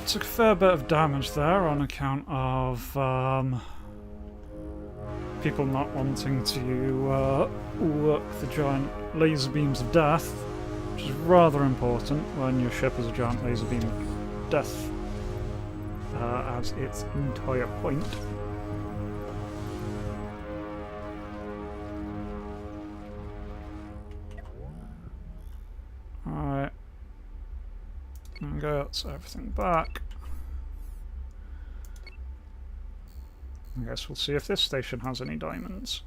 Took a fair bit of damage there on account of people not wanting to work the giant laser beams of death, which is rather important when your ship is a giant laser beam of death as its entire point. Alright. And go outside everything back. I guess we'll see if this station has any diamonds.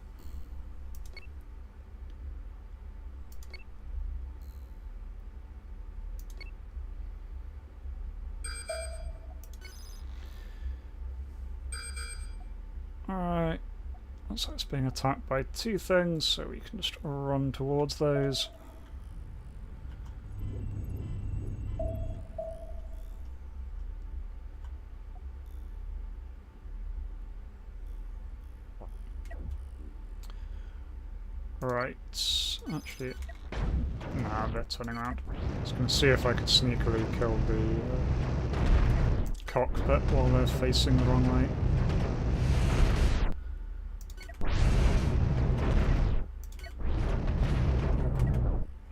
Alright. Looks like it's being attacked by two things, so we can just run towards those. Right, actually, nah, they're turning around. I was going to see if I could sneakily kill the cockpit while they're facing the wrong way.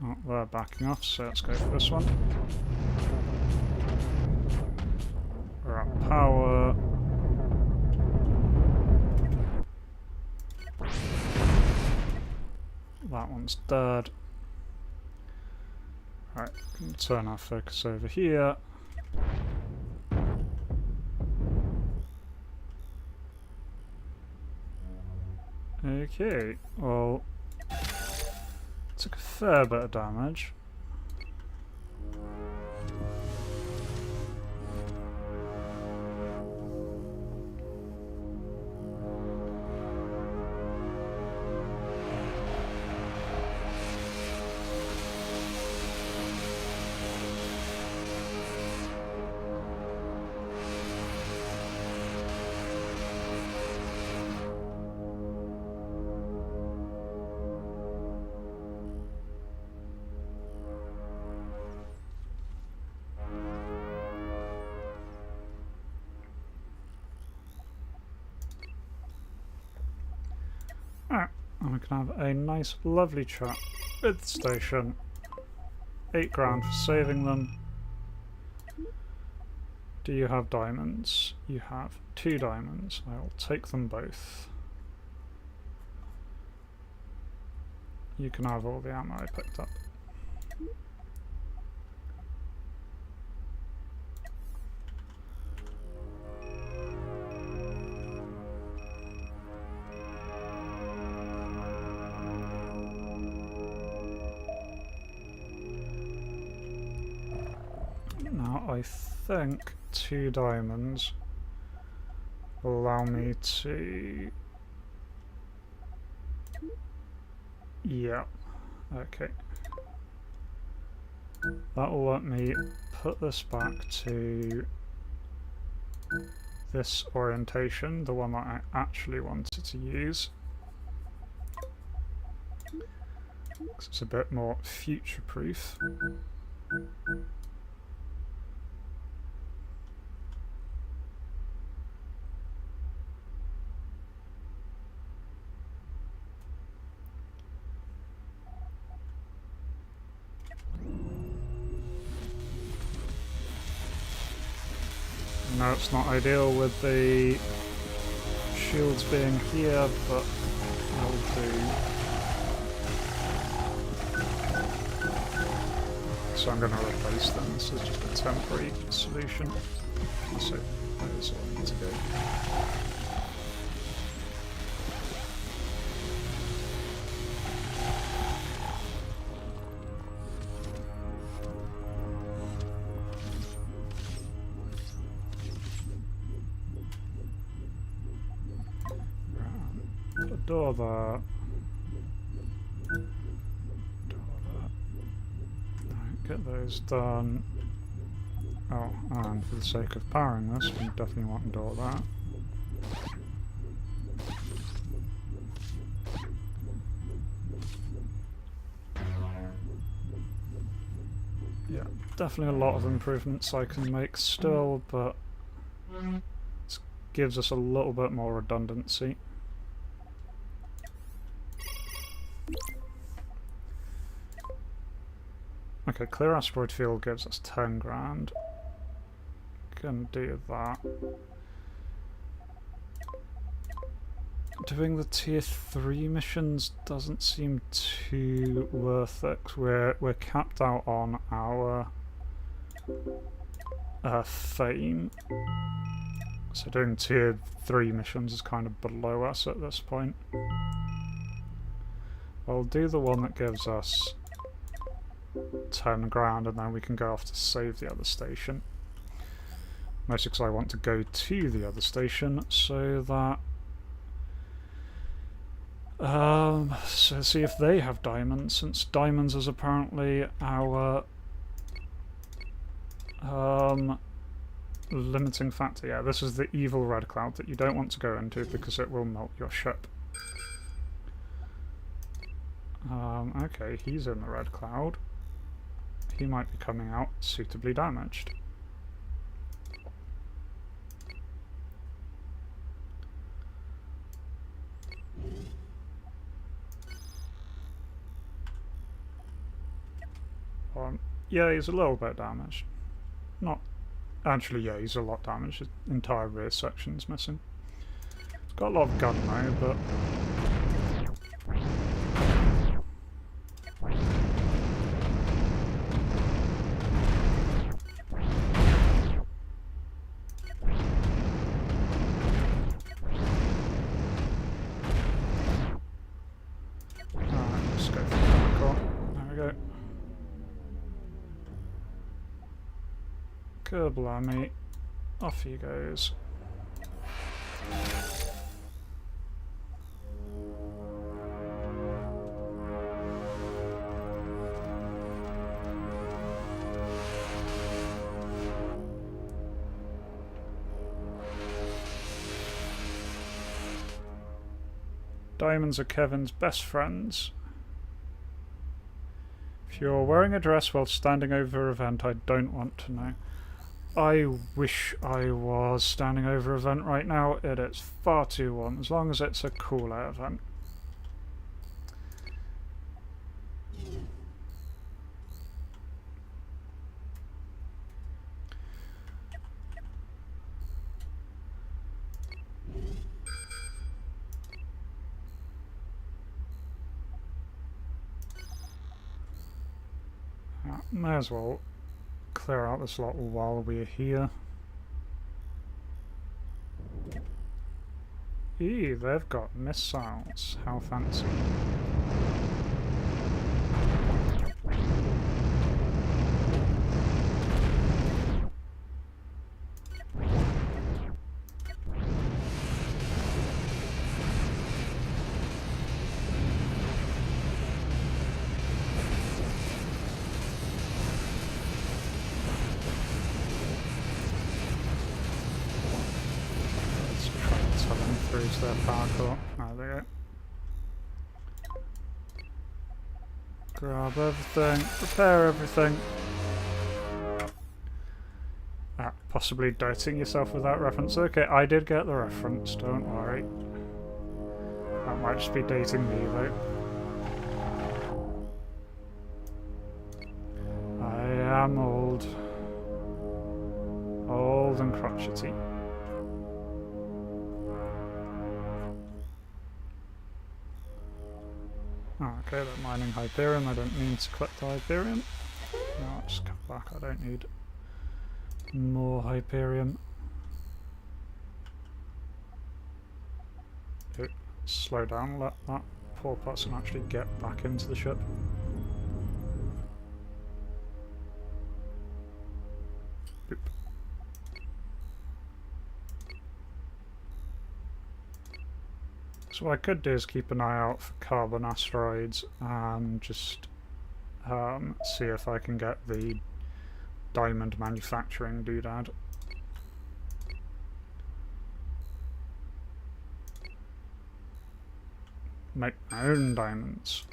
Oh, they're backing off, so let's go for this one. We're at power. That one's dead. Alright, can turn our focus over here. Okay, well, took a fair bit of damage. Alright, and we can have a nice lovely chat with the station. 8 grand for saving them. Do you have diamonds? You have 2 diamonds. I will take them both. You can have all the ammo I picked up. Now I think 2 diamonds will allow me to... Yeah, okay. That will let me put this back to this orientation, the one that I actually wanted to use. It's a bit more future-proof. No, it's not ideal with the shields being here, but will do. So I'm going to replace them. This is just a temporary solution. So there's where I need to go. Door there. Right, get those done. Oh, and for the sake of powering this, we definitely want to door that. Yeah, definitely a lot of improvements I can make still, but it gives us a little bit more redundancy. Okay, clear asteroid field gives us 10 grand. Can do that. Doing the tier 3 missions doesn't seem too worth it. We're capped out on our fame. So doing tier 3 missions is kind of below us at this point. I'll do the one that gives us 10 grand and then we can go off to save the other station. Mostly because I want to go to the other station so that so see if they have diamonds, since diamonds is apparently our limiting factor. Yeah, this is the evil red cloud that you don't want to go into because it will melt your ship. Okay, he's in the red cloud. He might be coming out suitably damaged. Yeah, he's a little bit damaged. Not actually, yeah, he's a lot damaged. His entire rear section's missing. He's got a lot of gun though, but let's go for the parkour. There we go. Kerblami. Off he goes. Diamonds are Kevin's best friends. If you're wearing a dress while standing over an event, I don't want to know. I wish I was standing over an event right now. It is far too warm, as long as it's a cooler event. May as well clear out this lot while we're here. Eee, they've got missiles. How fancy. Their parkour. There they go. Grab everything, repair everything. Possibly doubting yourself with that reference. Okay, I did get the reference, don't worry. That might just be dating me though. I am old. Old and crotchety. Oh, okay, they're mining Hyperion. I don't need to collect the Hyperion. No, I'll just come back. I don't need more Hyperion. Okay, slow down. Let that poor person actually get back into the ship. Boop. So what I could do is keep an eye out for carbon asteroids and just see if I can get the diamond manufacturing doodad. Make my own diamonds.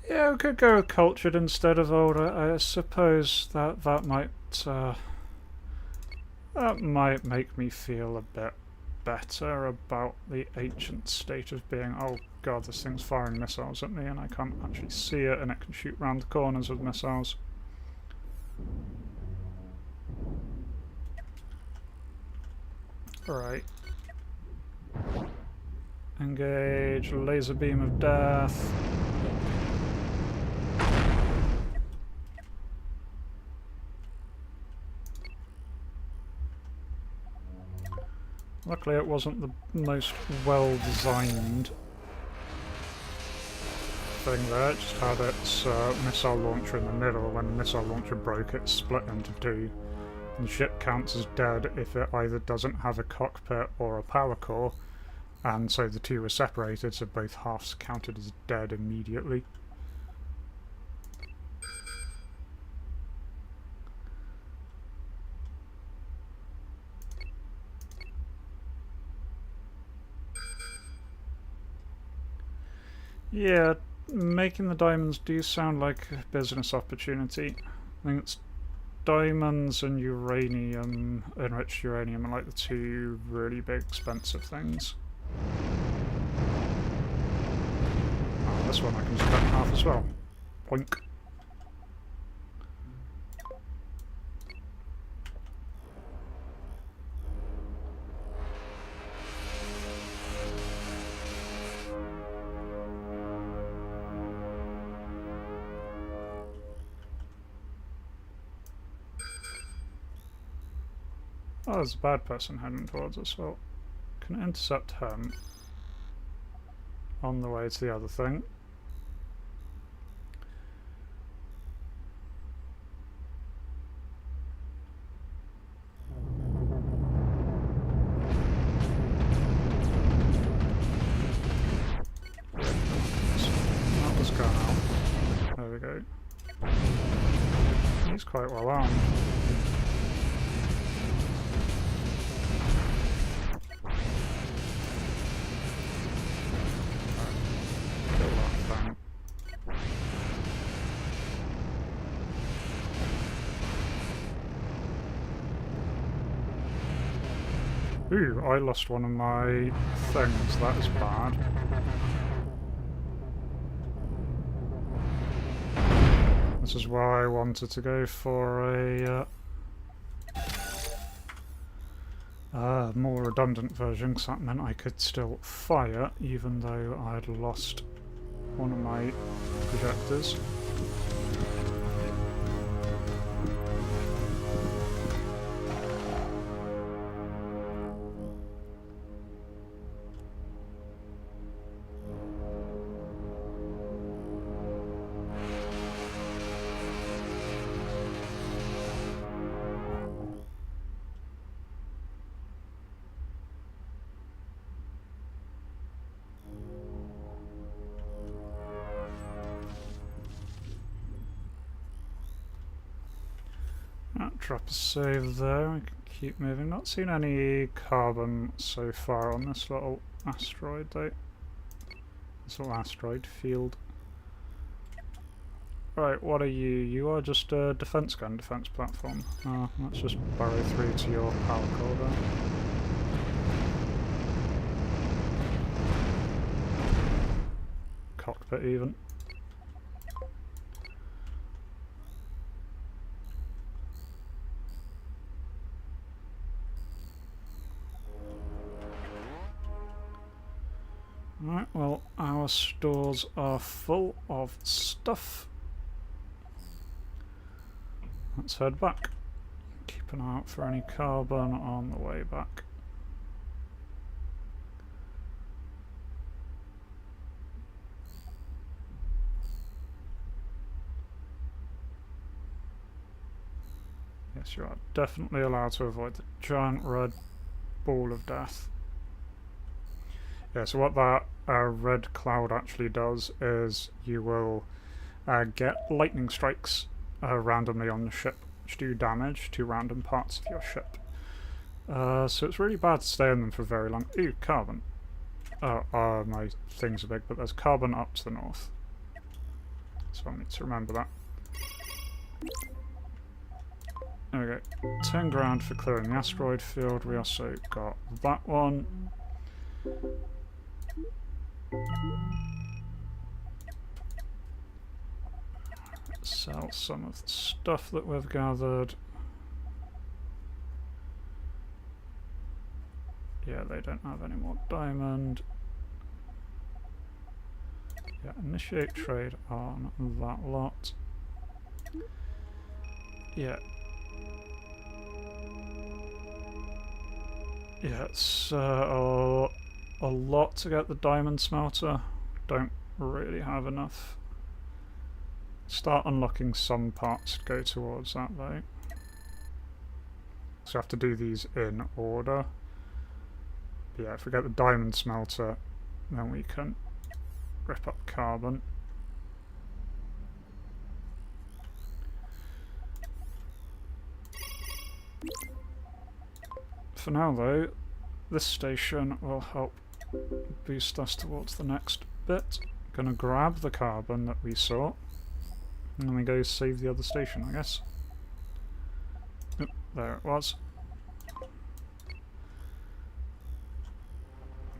Yeah, we could go with cultured instead of older. I suppose that might make me feel a bit better about the ancient state of being. Oh god, this thing's firing missiles at me and I can't actually see it, and it can shoot round the corners with missiles. Right. Engage laser beam of death. Luckily it wasn't the most well-designed thing there, it just had its missile launcher in the middle. When the missile launcher broke, it split into two. And the ship counts as dead if it either doesn't have a cockpit or a power core, and so the two were separated, so both halves counted as dead immediately. Yeah, making the diamonds do sound like a business opportunity. I think it's diamonds and uranium, enriched uranium, are like the two really big expensive things. Oh, this one I can just cut in half as well. Poink. Oh, there's a bad person heading towards us. Well, can intercept him on the way to the other thing. That was gone out. There we go. He's quite well armed. Ooh, I lost one of my things. That is bad. This is why I wanted to go for a more redundant version, because that meant I could still fire even though I'd lost one of my projectors. Drop a save there, we can keep moving. Not seen any carbon so far on this little asteroid though. This little asteroid field. Right, what are you? You are just a defense gun, defense platform. Let's just burrow through to your power core there. keep it even. Right, well, our stores are full of stuff. Let's head back. Keep an eye out for any carbon on the way back. Yes, you are definitely allowed to avoid the giant red ball of death. Yeah, so what that red cloud actually does is you will get lightning strikes randomly on the ship, which do damage to random parts of your ship. So it's really bad to stay in them for very long. Ooh, carbon. My things are big, but there's carbon up to the north. So I need to remember that. There we go. 10 grand for clearing the asteroid field. We also got that one. Sell some of the stuff that we've gathered. Yeah, they don't have any more diamond. Yeah, initiate trade on that lot. Yeah. Yeah, it's a lot to get the diamond smelter. Don't really have enough. Start unlocking some parts to go towards that though. So I have to do these in order. But yeah, if we get the diamond smelter, then we can rip up carbon. For now though, this station will help boost us towards the next bit. Gonna grab the carbon that we saw, and then we go save the other station, I guess. Oop, there it was.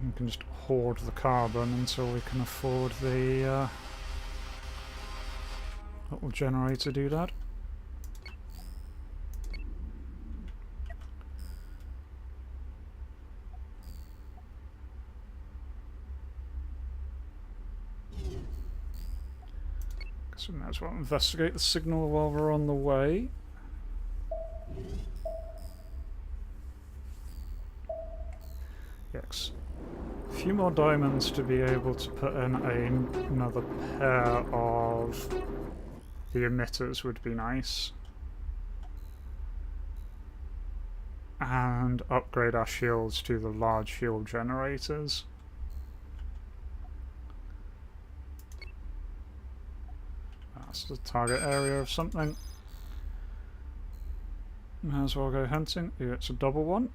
We can just hoard the carbon until we can afford the little generator doodad. So we might as well investigate the signal while we're on the way. Yes. A few more diamonds to be able to put in another pair of the emitters would be nice. And upgrade our shields to the large shield generators. That's the target area of something. May as well go hunting. Ooh, it's a double one.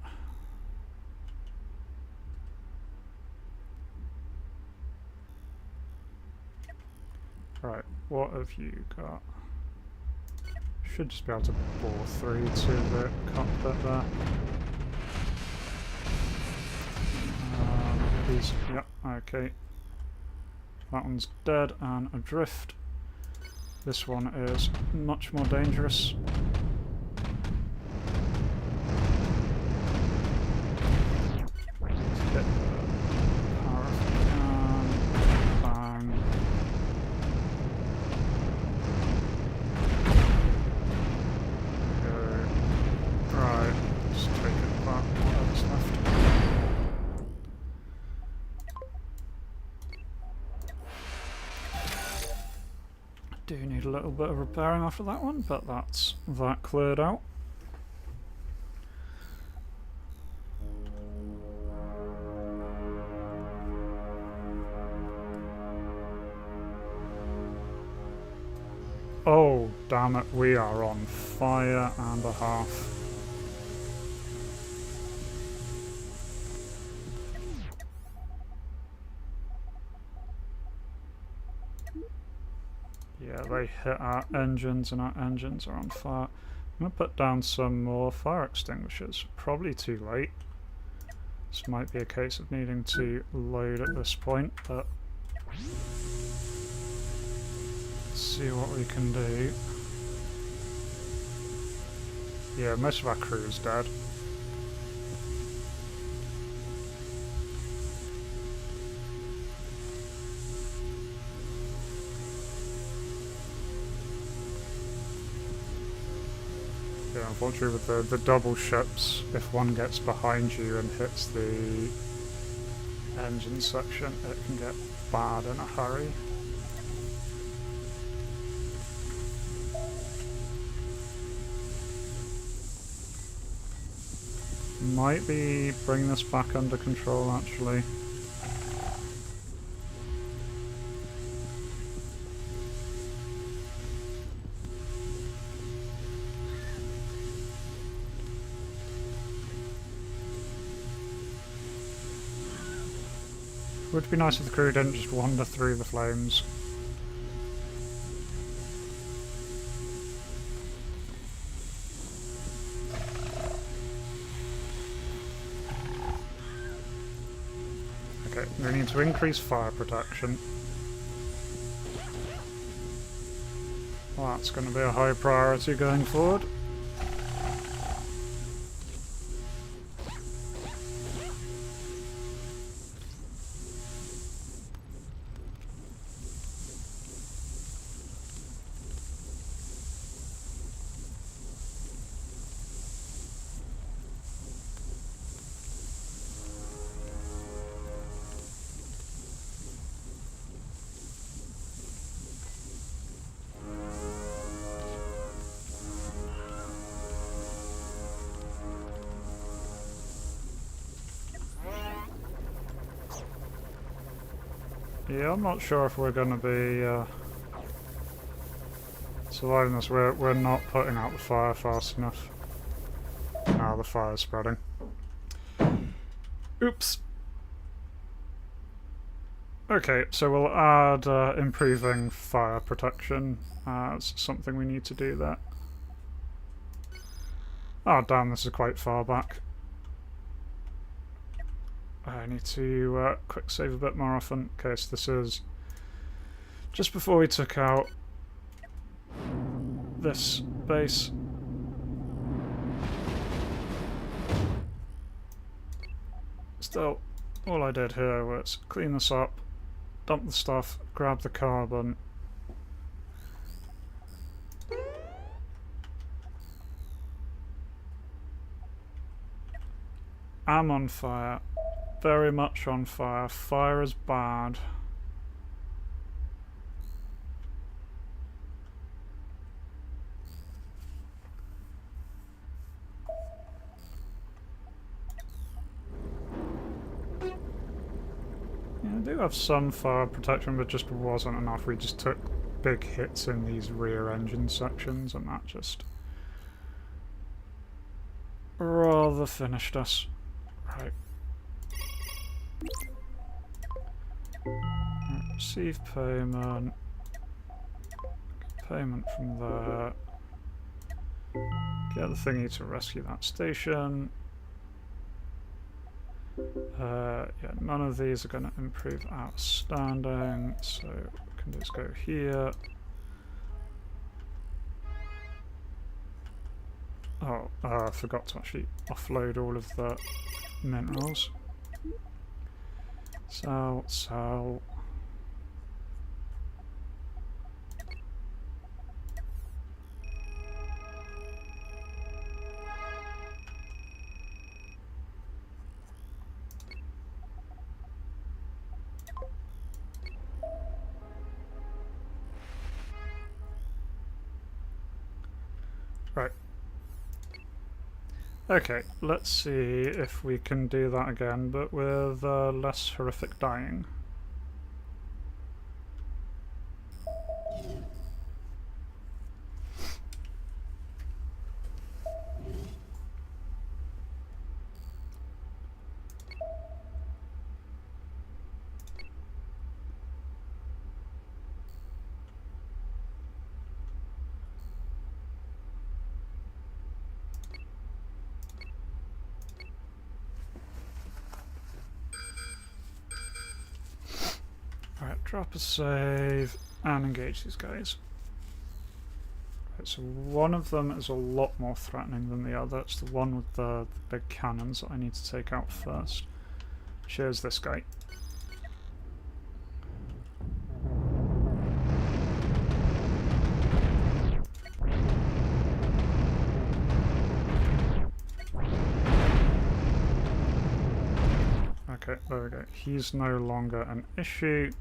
Right, what have you got? Should just be able to bore through to the cockpit there. These, yep, okay. That one's dead and adrift. This one is much more dangerous. Let's get the power if we can. Bang. Go. Right, just take it back, whatever's left. Do need a little bit of repairing after that one, but that's that cleared out. Oh, damn it, we are on fire and a half. Yeah, they hit our engines and our engines are on fire. I'm going to put down some more fire extinguishers. Probably too late. This might be a case of needing to load at this point, but see what we can do. Yeah, most of our crew is dead. Yeah, unfortunately with the double ships, if one gets behind you and hits the engine section, it can get bad in a hurry. Might be bringing this back under control actually. Would be nice if the crew didn't just wander through the flames. Okay, we need to increase fire protection. Well, that's going to be a high priority going forward. Yeah, I'm not sure if we're going to be surviving this. We're not putting out the fire fast enough. Now the fire's spreading. Oops. Okay, so we'll add improving fire protection as something we need to do there. Oh damn, this is quite far back. I need to quick save a bit more often. Okay, so this is just before we took out this base. Still, all I did here was clean this up, dump the stuff, grab the carbon. I'm on fire. Very much on fire. Fire is bad. Yeah, I do have some fire protection, but just wasn't enough. We just took big hits in these rear engine sections, and that just rather finished us. Right. Receive payment. Payment from there. Get the thingy to rescue that station. Yeah, none of these are going to improve outstanding, so we can just go here. Oh, I forgot to actually offload all of the minerals. Sell. Right. Okay, let's see if we can do that again, but with less horrific dying. Alright, drop a save and engage these guys. So one of them is a lot more threatening than the other. It's the one with the big cannons that I need to take out first. Cheers, this guy. Okay, there we go. He's no longer an issue.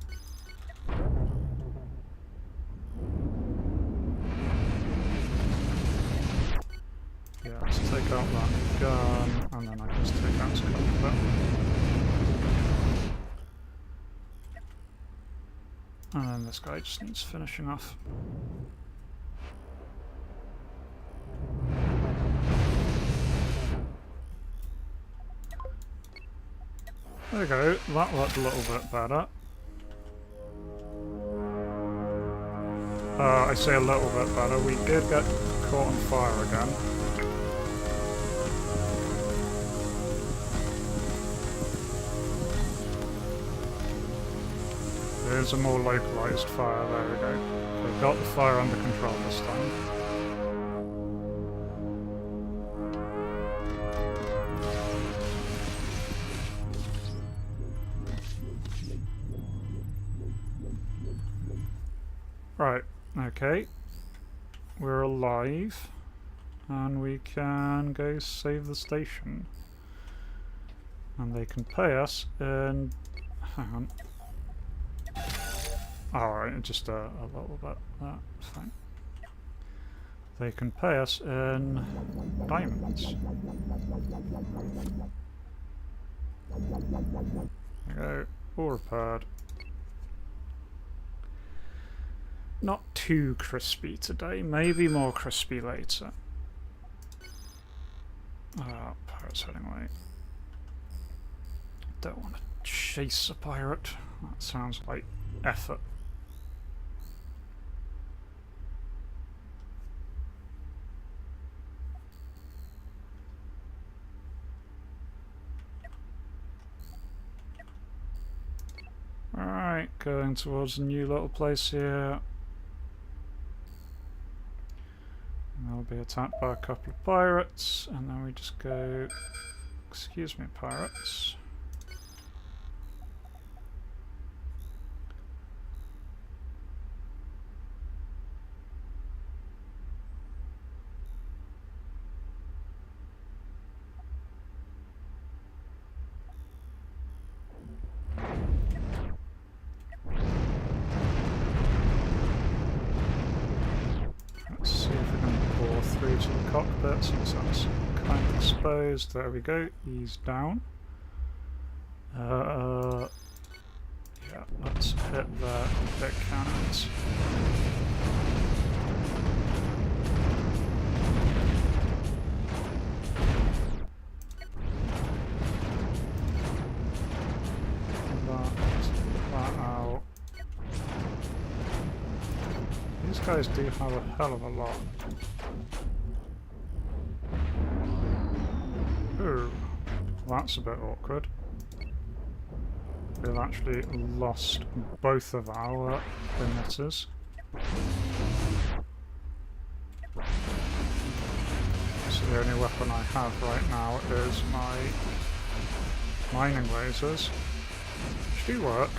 Yeah, let's take out that gun, and then I can just take out his cockpit. And then this guy just needs finishing off. There we go, that looked a little bit better. I say a little bit better, we did get caught on fire again. There's a more localized fire, there we go. We've got the fire under control this time. Right, okay. We're alive. And we can go save the station. And they can pay us in... hang on. Alright, just a little bit. That's fine. They can pay us in diamonds. There we go. All repaired. Not too crispy today, maybe more crispy later. Pirate's heading away. Don't want to chase a pirate. That sounds like effort. Alright, going towards a new little place here. They'll be attacked by a couple of pirates, and then we just go... excuse me, pirates. Let's see if we can bore through to the cockpit since that's kind of exposed. There we go, ease down. Yeah, let's hit the big cannons. That out. These guys do have a hell of a lot. Ooh, that's a bit awkward. We've actually lost both of our emitters. So the only weapon I have right now is my mining lasers, which do work.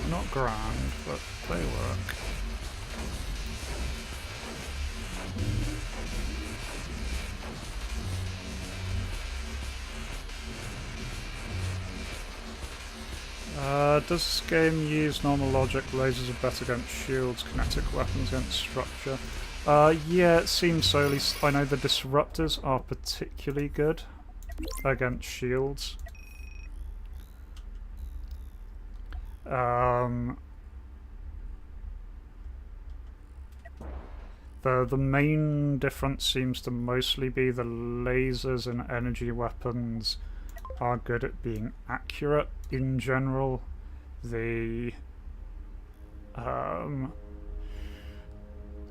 Not grand, but they work. Does this game use normal logic? Lasers are better against shields, kinetic weapons against structure. Yeah, it seems so. At least I know the disruptors are particularly good against shields. The main difference seems to mostly be the lasers and energy weapons are good at being accurate in general. The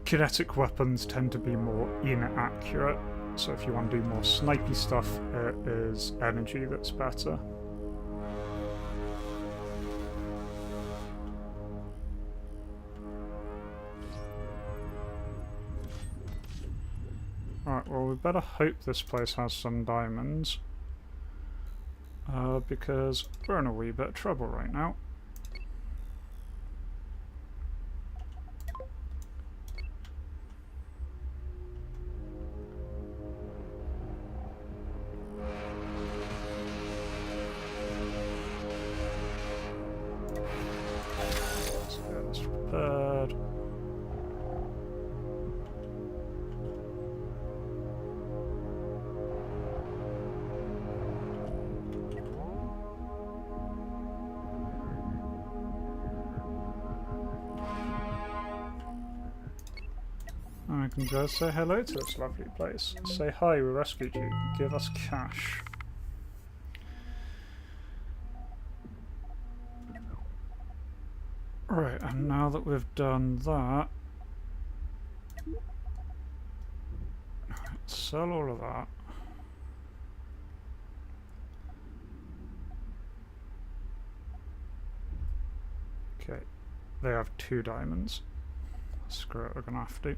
kinetic weapons tend to be more inaccurate, so if you want to do more snipey stuff, it is energy that's better. Right, well, we better hope this place has some diamonds. Because we're in a wee bit of trouble right now. Let's get this repaired. I can just say hello to this lovely place. Say hi, we rescued you. Give us cash. Right, and now that we've done that... Right, sell all of that. Okay, they have 2 diamonds. Screw it, we're gonna have to.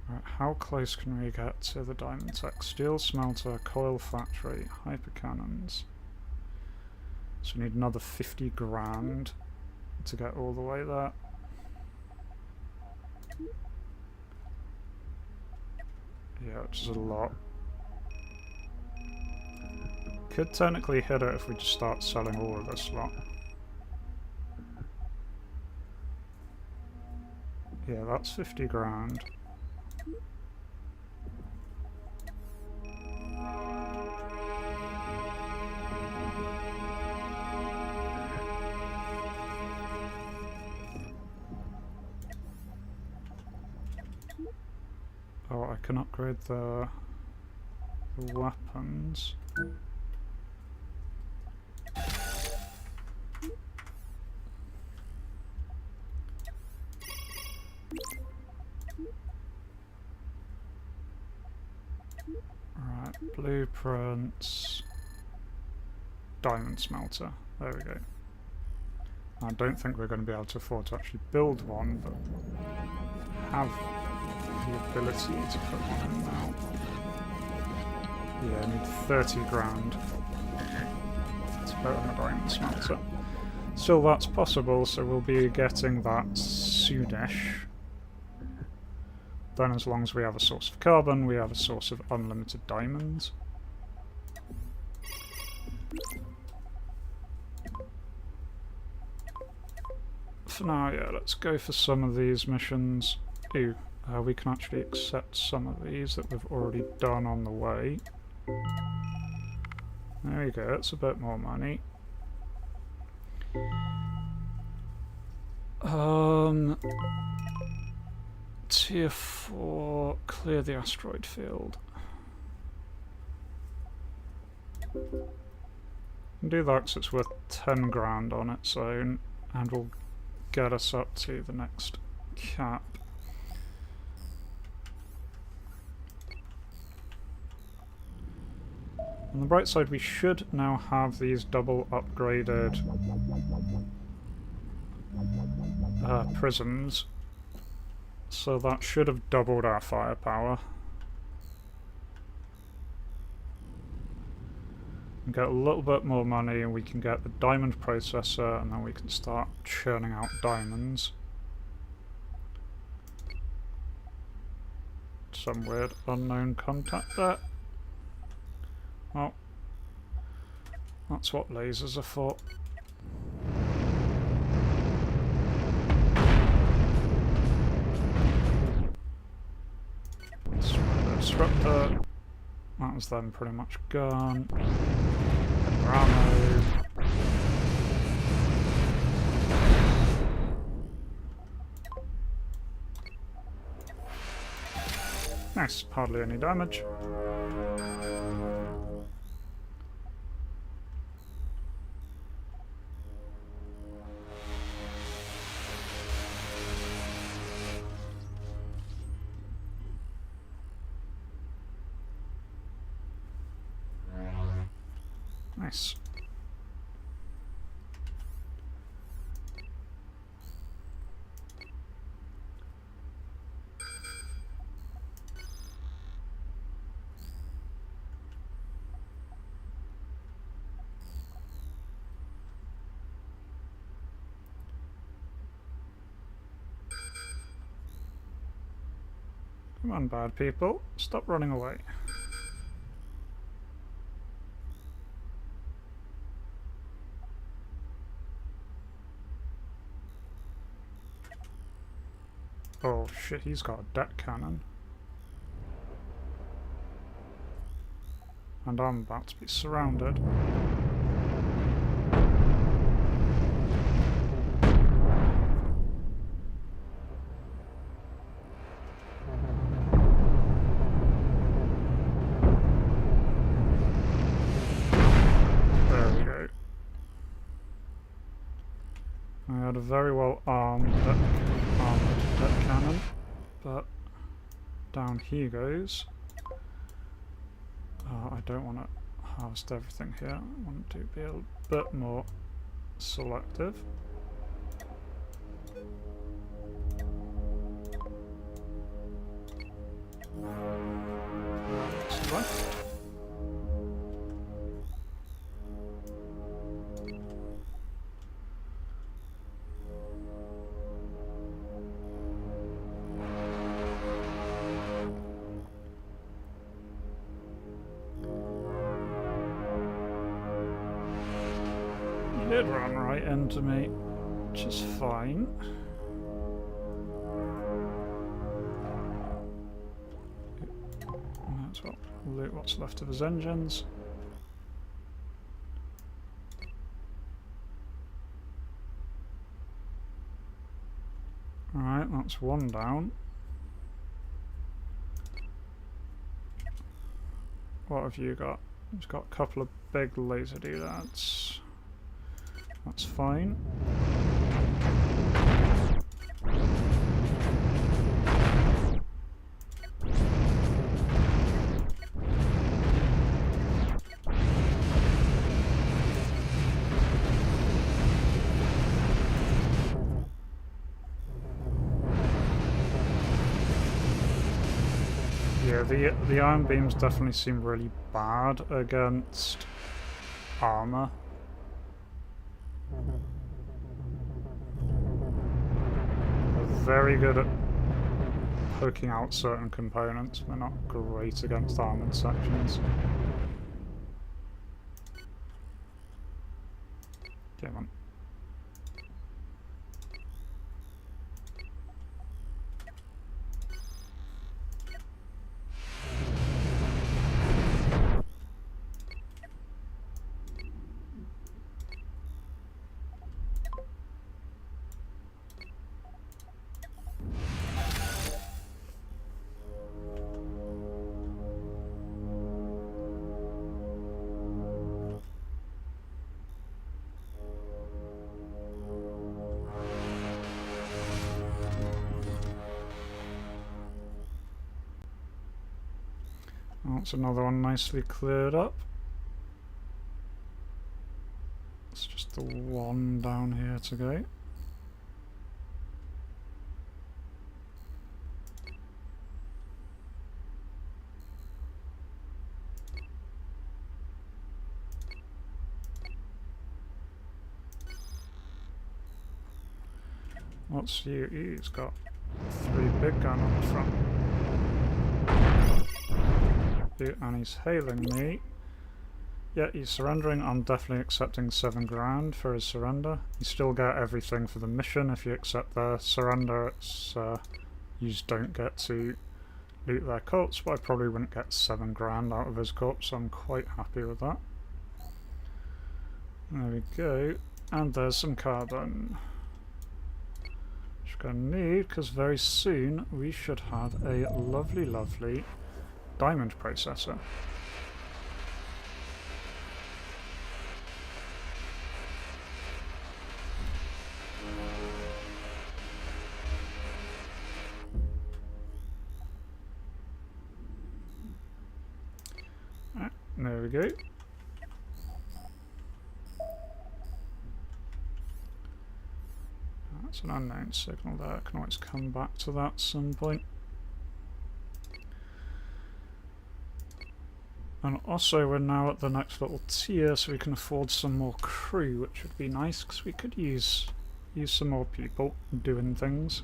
Right, how close can we get to the diamond tech? Steel smelter, coil factory, hypercannons. So we need another 50 grand to get all the way there. Yeah, which is a lot. Could technically hit it if we just start selling all of this lot. Yeah, that's 50 grand. Oh, I can upgrade the weapons. Right, blueprints. Diamond smelter. There we go. I don't think we're going to be able to afford to actually build one, but have the ability to put one in now. Yeah, I need 30 grand to put on a diamond smelter. Still, that's possible, so we'll be getting that soonish. Then as long as we have a source of carbon, we have a source of unlimited diamonds. For now, yeah, let's go for some of these missions. Ooh, we can actually accept some of these that we've already done on the way. There we go, it's a bit more money. Tier 4, clear the asteroid field. Do that because it's worth 10 grand on its own, and will get us up to the next cap. On the bright side, we should now have these double upgraded prisms, so that should have doubled our firepower. And get a little bit more money, and we can get the diamond processor, and then we can start churning out diamonds. Some weird unknown contact there. Well, that's what lasers are for. Disruptor. That was then pretty much gone. Ammo. Nice, hardly any damage. Nice. Come on, bad people. Stop running away. Oh shit, he's got a deck cannon. And I'm about to be surrounded. There we go. I had a very well armored deck cannon, but down he goes. I don't want to harvest everything here. I want to be a bit more selective. What's left? Did run right into me, which is fine. Might as well loot what's left of his engines. Alright, that's one down. What have you got? He's got a couple of big laser doodads. That's fine. Yeah, the iron beams definitely seem really bad against armor. Very good at poking out certain components, but not great against armoured sections. Come on. That's another one nicely cleared up. It's just the one down here to go. What's you? He's got 3 big gun on the front. And he's hailing me. Yeah, he's surrendering. I'm definitely accepting 7 grand for his surrender. You still get everything for the mission if you accept their surrender. It's you just don't get to loot their corpse, but I probably wouldn't get 7 grand out of his corpse, so I'm quite happy with that. There we go. And there's some carbon. Which we're going to need, because very soon we should have a lovely, lovely diamond processor. There we go. That's an unknown signal there. I can always come back to that at some point. And also we're now at the next little tier, so we can afford some more crew, which would be nice, because we could use some more people doing things.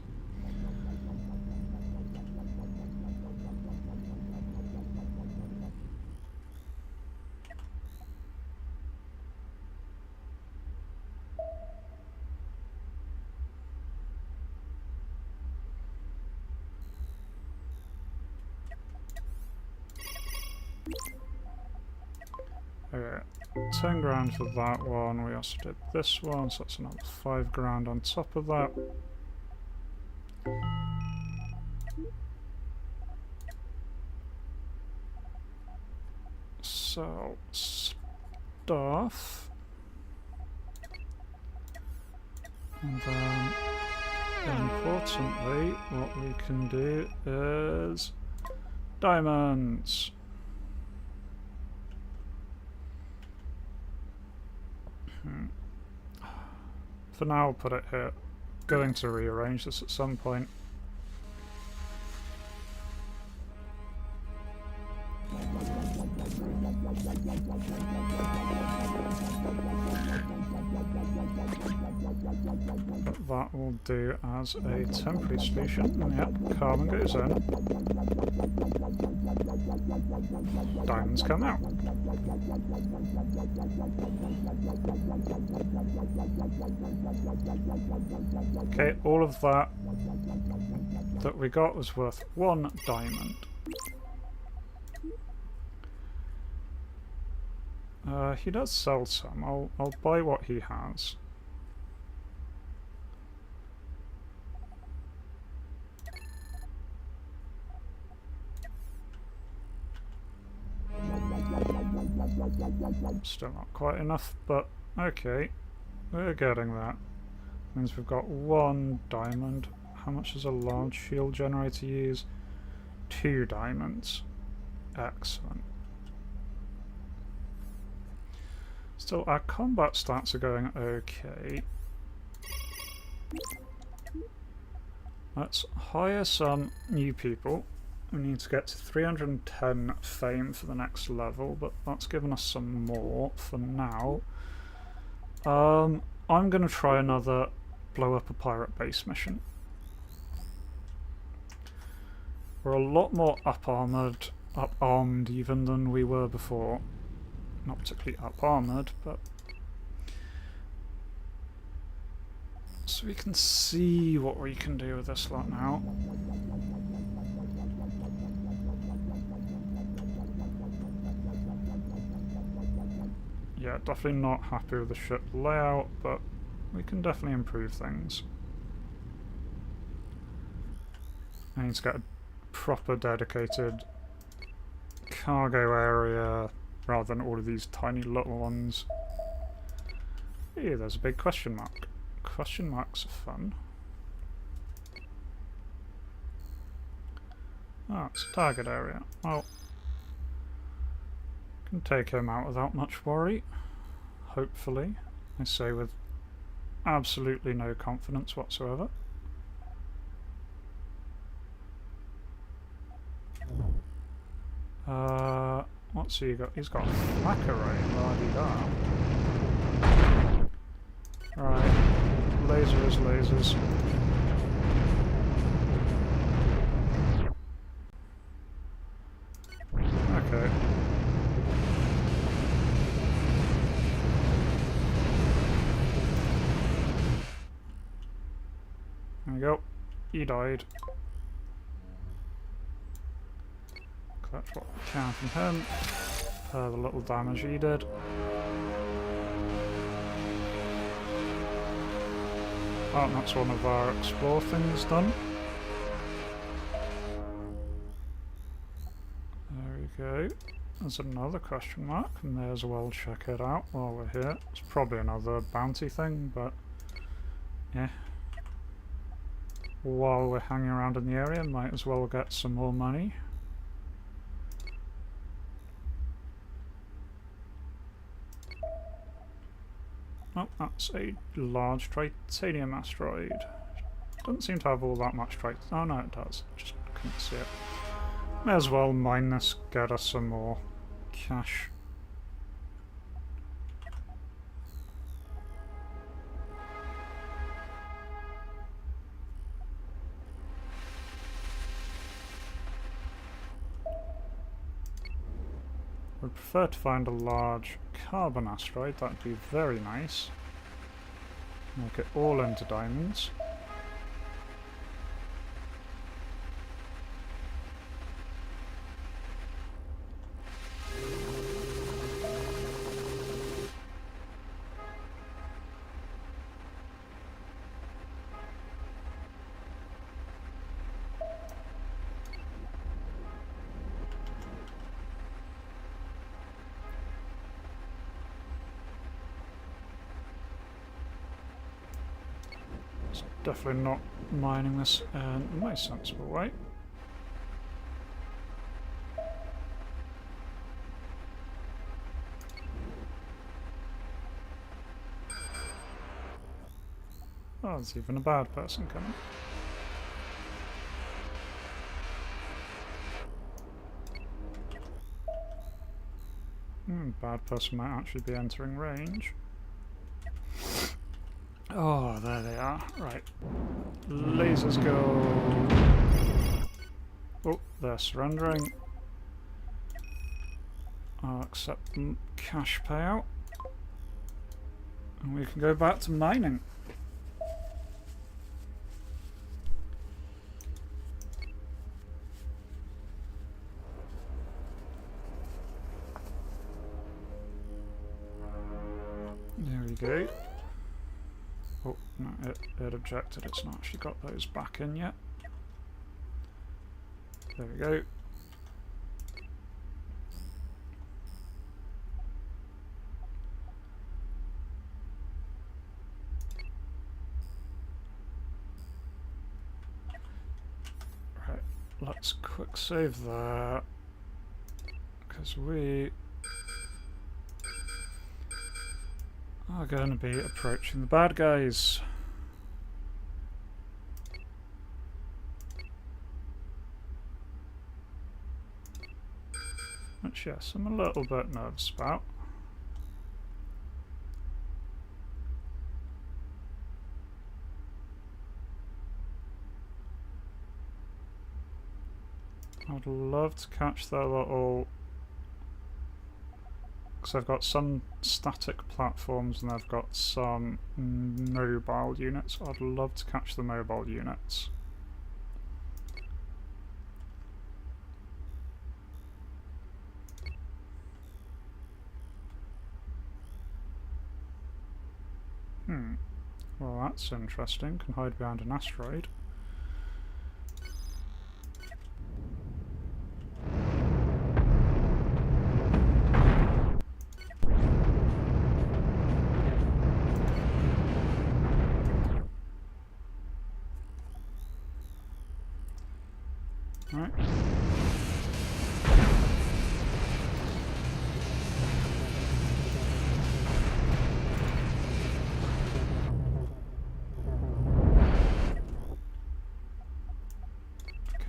Okay, 10 grand for that one. We also did this one, so that's another 5 grand on top of that. So, stuff. And then, importantly, what we can do is diamonds. For now, I'll put it here. Going to rearrange this at some point. But that will do as a temporary solution. And yep, carbon goes in. Diamonds come out. Okay, all of that we got was worth 1 diamond. He does sell some. I'll buy what he has. Still not quite enough, but okay. We're getting that. Means we've got 1 diamond. How much does a large shield generator use? 2 diamonds. Excellent. Still, our combat stats are going okay. Let's hire some new people. We need to get to 310 fame for the next level, but that's given us some more for now. I'm going to try another blow up a pirate base mission. We're a lot more up-armed even than we were before. Not particularly up-armoured, but... So we can see what we can do with this lot now. Yeah, definitely not happy with the ship layout, but we can definitely improve things. I need to get a proper dedicated cargo area rather than all of these tiny little ones. Hey, there's a big question mark. Question marks are fun. Oh, it's a target area. Well, can take him out without much worry. Hopefully. I say with absolutely no confidence whatsoever. What's he got? He's got a flak array, la-di-da. Right, laser is lasers. Okay. There we go. He died. Collect what we can from him. The little damage he did. Oh, that's one of our explore things done. There we go. There's another question mark. May as well check it out while we're here. It's probably another bounty thing, but yeah. While we're hanging around in the area, might as well get some more money. Oh, that's a large titanium asteroid. Doesn't seem to have all that much titanium. Oh no, it does. Just couldn't see it. May as well mine this, get us some more cash. Would prefer to find a large carbon asteroid, that'd be very nice. Make it all into diamonds. definitely not mining this in the most sensible way. Oh, there's even a bad person coming. Bad person might actually be entering range. Oh, there they are. Right. Lasers go. Oh, they're surrendering. I'll accept the cash payout. And we can go back to mining. There we go. Oh, no, it objected. It's not actually got those back in yet. There we go. Right, let's quick save that, because we are going to be approaching the bad guys. Which, yes, I'm a little bit nervous about. I'd love to catch their little... because I've got some static platforms and I've got some mobile units. I'd love to catch the mobile units. Well, that's interesting. Can hide behind an asteroid. Right.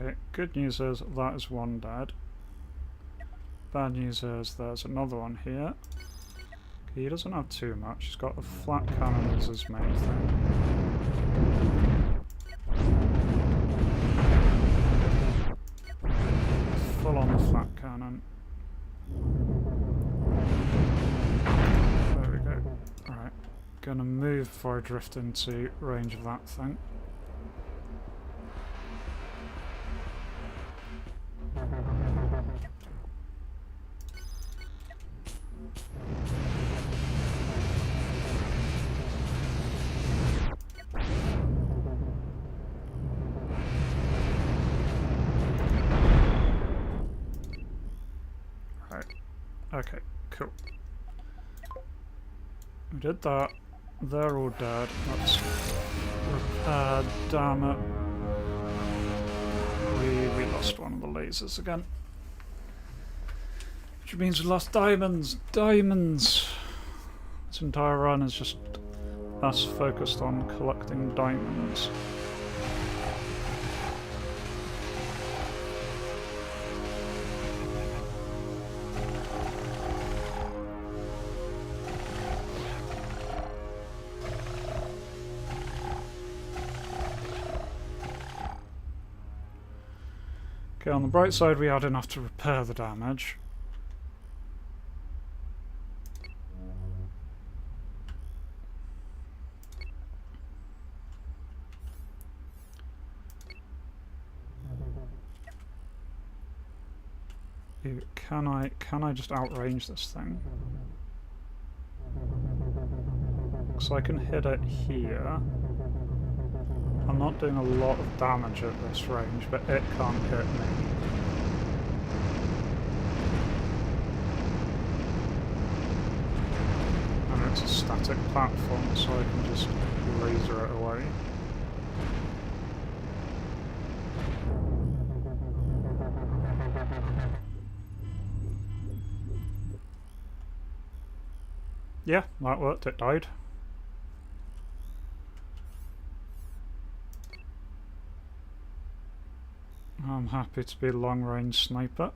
Okay, good news is that is one dead. Bad news is there's another one here. Okay, he doesn't have too much. He's got a flat cannon as his main thing. Full on the flat cannon. There we go. Alright, gonna move before I drift into range of that thing. Okay, cool. We did that. They're all dead. Let's repair. Damn it. We lost one of the lasers again. Which means we lost diamonds. Diamonds! This entire run is just us focused on collecting diamonds. Okay, on the bright side we had enough to repair the damage. Can I just outrange this thing? So I can hit it here. I'm not doing a lot of damage at this range, but it can't hit me. And it's a static platform, so I can just laser it away. Yeah, that worked, it died. I'm happy to be a long-range sniper.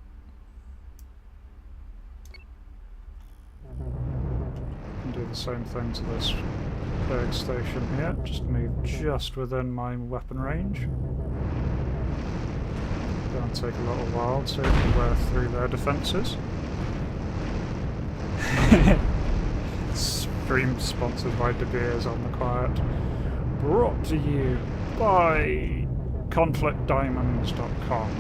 And do the same thing to this big station here, just move just within my weapon range. Gonna take a little while to wear through their defences. Stream sponsored by De Beers on the Quiet. Brought to you by conflictdiamonds.com.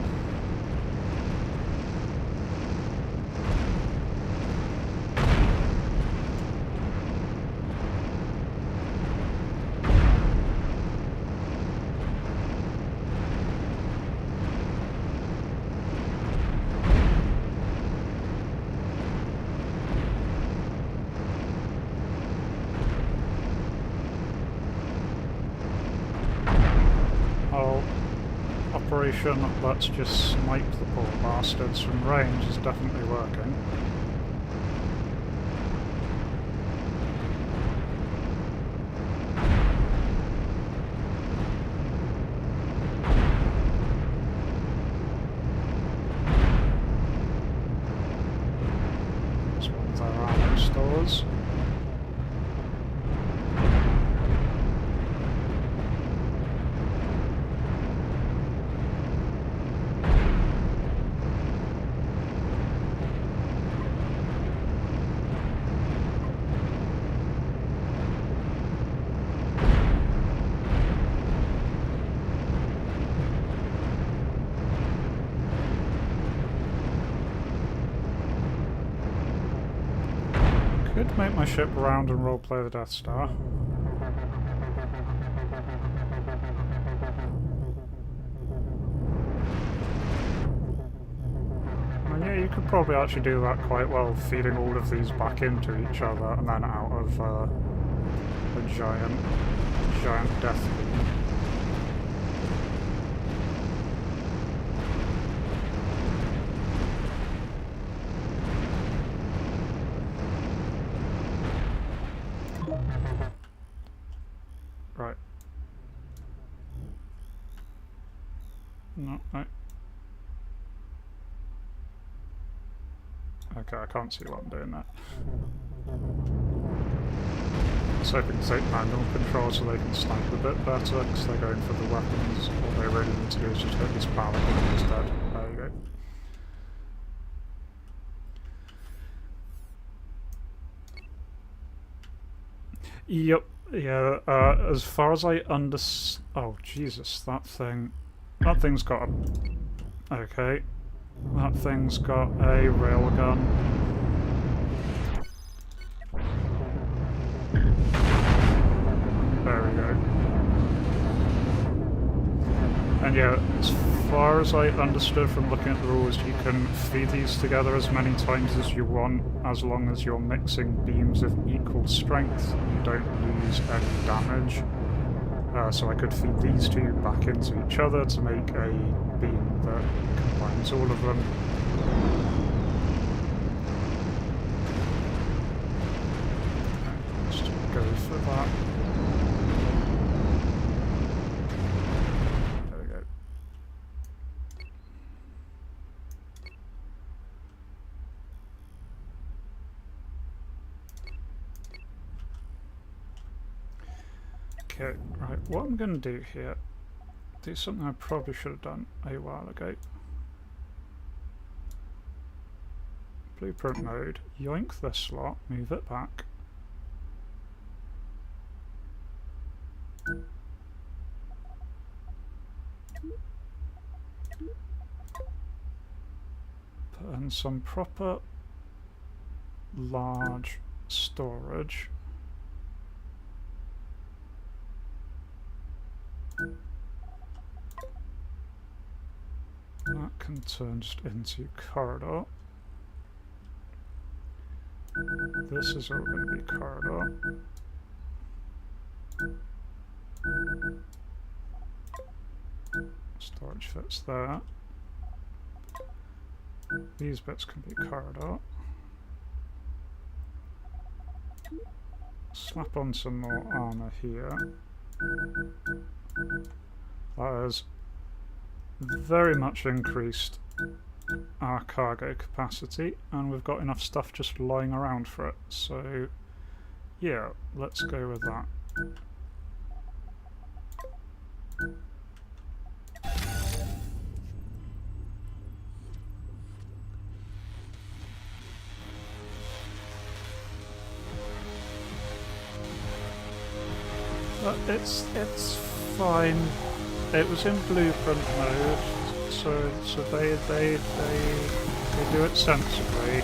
Operation Let's Just Snipe the Poor Bastards from range is definitely working. It's one of their ammo stores. Could make my ship round and roleplay the Death Star. And yeah, you could probably actually do that quite well, feeding all of these back into each other and then out of a giant death beam. Right. No, right. Okay, I can't see what I'm doing there. So I can take manual control so they can snipe a bit better because they're going for the weapons. All they really need to do is just hit this power and he's dead. There you go. Yep. Yeah, as far as I understand... Oh, Jesus, that thing's got a... Okay. That thing's got a railgun. There we go. And yeah, as far as I understood from looking at the rules, you can feed these together as many times as you want, as long as you're mixing beams of equal strength. You don't lose any damage. So I could feed these two back into each other to make a beam that combines all of them. Let's just go for that. There we go. Okay, right, what I'm going to do here, do something I probably should have done a while ago. Blueprint mode, yoink this slot, move it back. Put in some proper large storage. That can turn just into corridor. This is all going to be corridor. Storage fits there. These bits can be corridor. slap on some more armour here. That has very much increased our cargo capacity, and we've got enough stuff just lying around for it. So yeah, let's go with that. But it's fine. It was in blueprint mode, so they do it sensibly.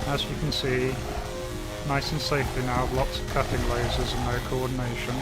As you can see, nice and safely now, with lots of cutting lasers and no coordination.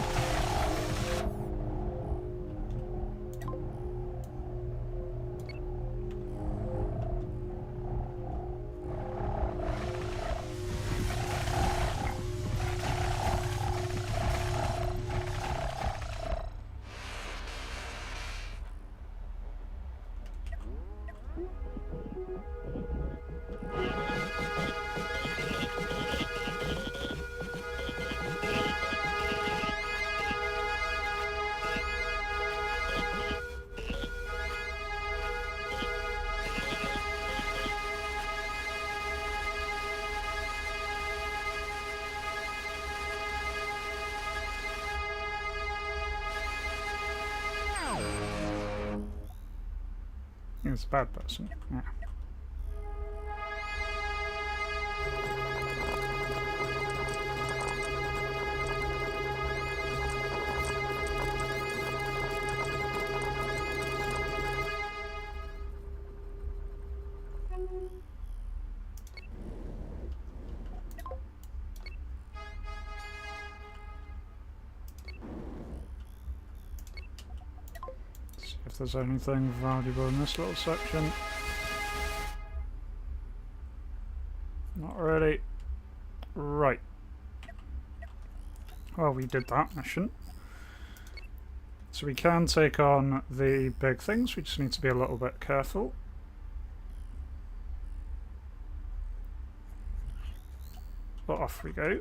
He was a bad person, yeah. If there's anything valuable in this little section. Not really. Right. Well, we did that mission. So we can take on the big things, we just need to be a little bit careful. But off we go.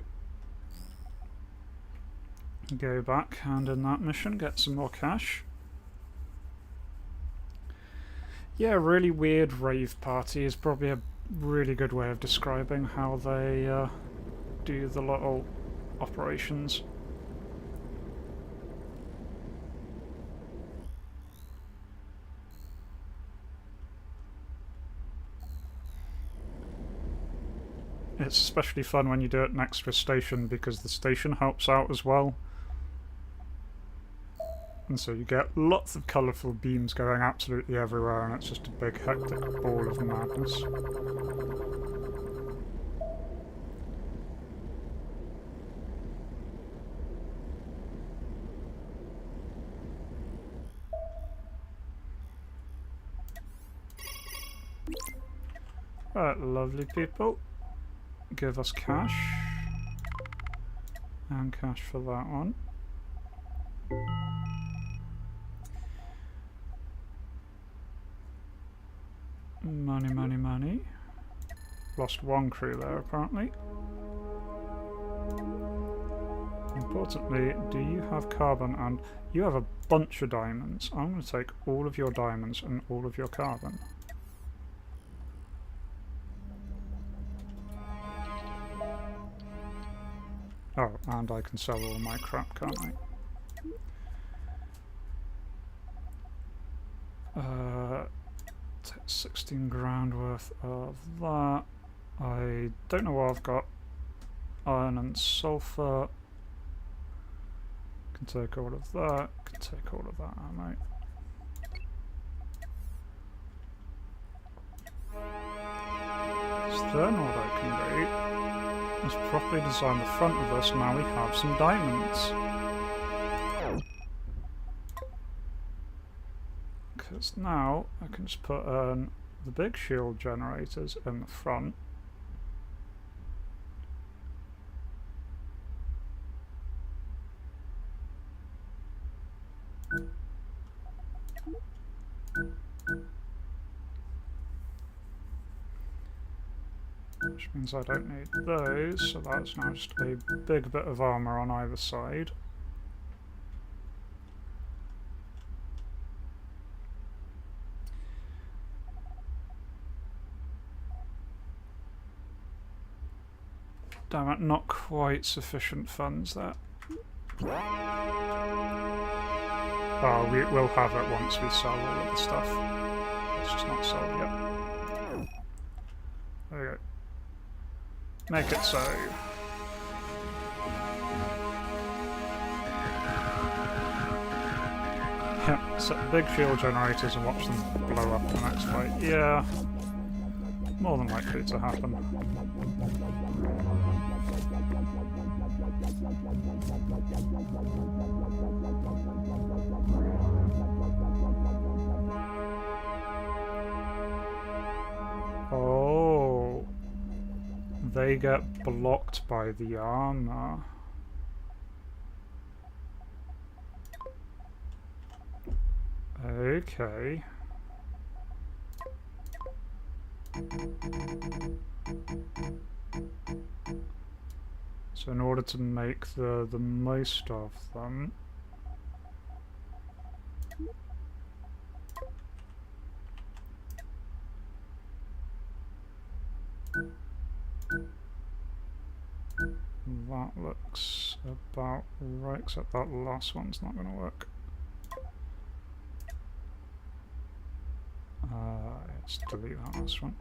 Go back, hand in that mission, get some more cash. Yeah, really weird rave party is probably a really good way of describing how they do the little operations. It's especially fun when you do it next to a station because the station helps out as well. And so you get lots of colourful beams going absolutely everywhere, and it's just a big hectic ball of madness. Right, lovely people. Give us cash. And cash for that one. Money, money, money. Lost one crew there, apparently. Importantly, do you have carbon? And you have a bunch of diamonds. I'm going to take all of your diamonds and all of your carbon. Oh, and I can sell all my crap, can't I? 16 grand worth of that. I don't know what I've got. Iron and sulfur. Can take all of that. Can take all of that ammo. So then what I can do is properly design the front of this. Now we have some diamonds. Because now I can just put the big shield generators in the front. which means I don't need those, so that's now just a big bit of armour on either side. Damn it, not quite sufficient funds there. Oh, we'll have it once we sell all of the stuff. It's just not sold yet. There we go. Make it so. Yeah, set big shield generators and watch them blow up in the next fight. Yeah, more than likely to happen. Oh, they get blocked by the armor. Okay. So in order to make the most of them, that looks about right, except that last one's not going to work. Let's delete that last one.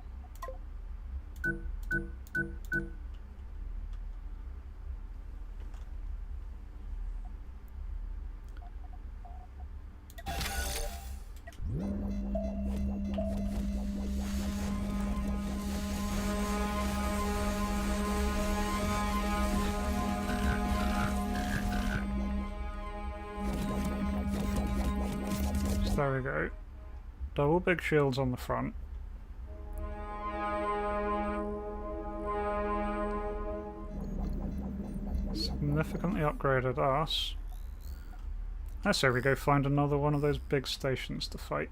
So there we go. Double big shields on the front. Significantly upgraded us. I say we go find another one of those big stations to fight.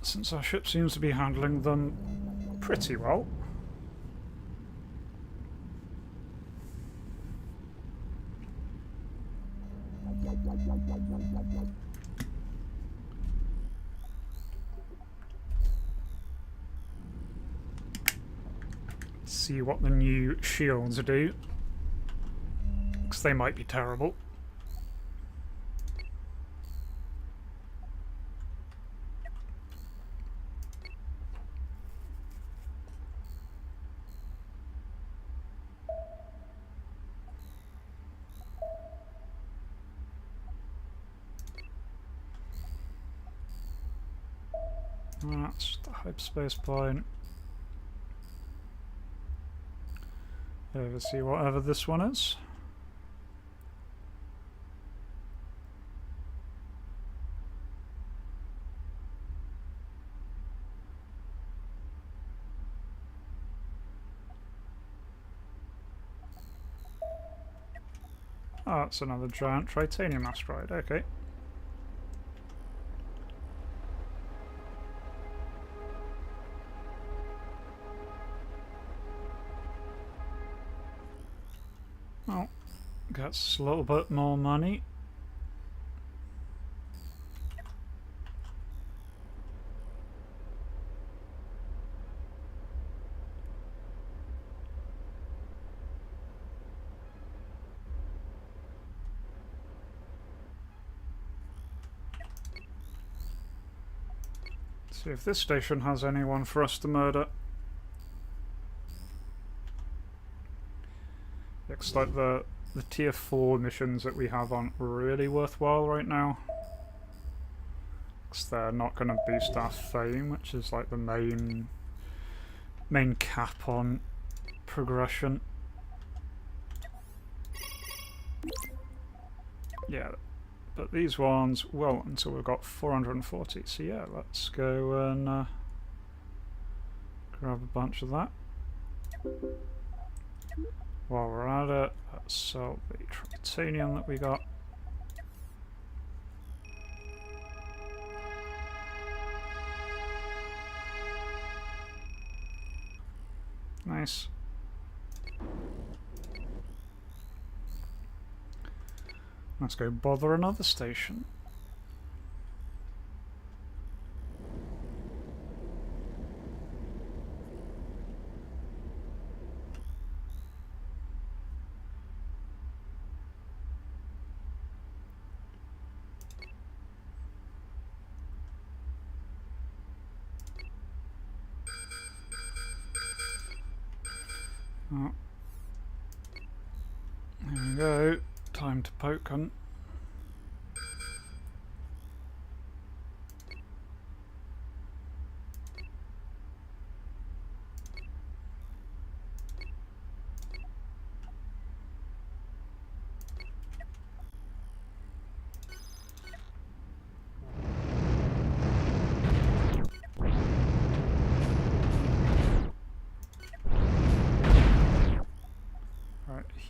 Since our ship seems to be handling them pretty well. See what the new shields do, because they might be terrible. That's the hyperspace point. Let's see whatever this one is. Oh, it's another giant titanium asteroid, okay. Oh, gets a little bit more money. See if this station has anyone for us to murder. Looks like the tier 4 missions that we have aren't really worthwhile right now, because they're not going to boost our fame, which is like the main cap on progression. Yeah, but these ones won't until we've got 440. So yeah, let's go and grab a bunch of that. while we're at it, let's sell the titanium that we got. Nice. Let's go bother another station. Oh. There we go. Time to poke hunt.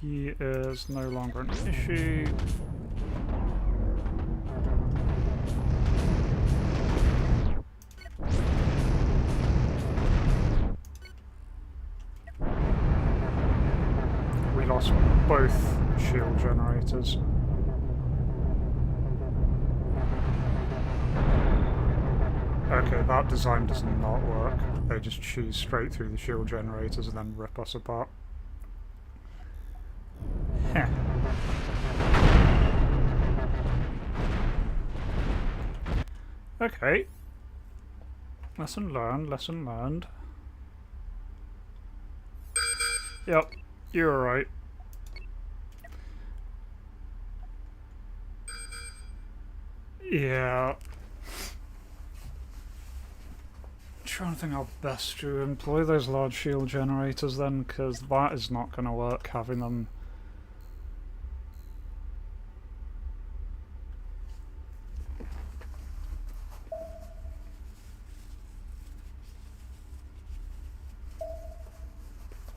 He is no longer an issue. We lost both shield generators. Okay, that design does not work. They just cheese straight through the shield generators and then rip us apart. Heh. Okay. Lesson learned, lesson learned. Yep, you're right. Yeah. Trying to think how best to employ those large shield generators then, because that is not going to work, having them.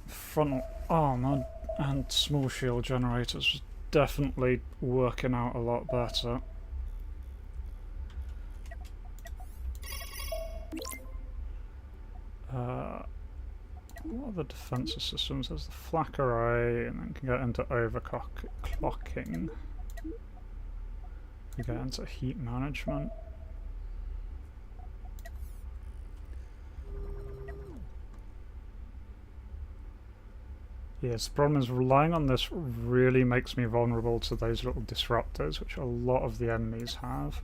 Frontal armor and small shield generators was definitely working out a lot better. What are the defensive systems? There's the flak array, and then can get into overclocking. We get into heat management. Yes, the problem is relying on this really makes me vulnerable to those little disruptors, which a lot of the enemies have.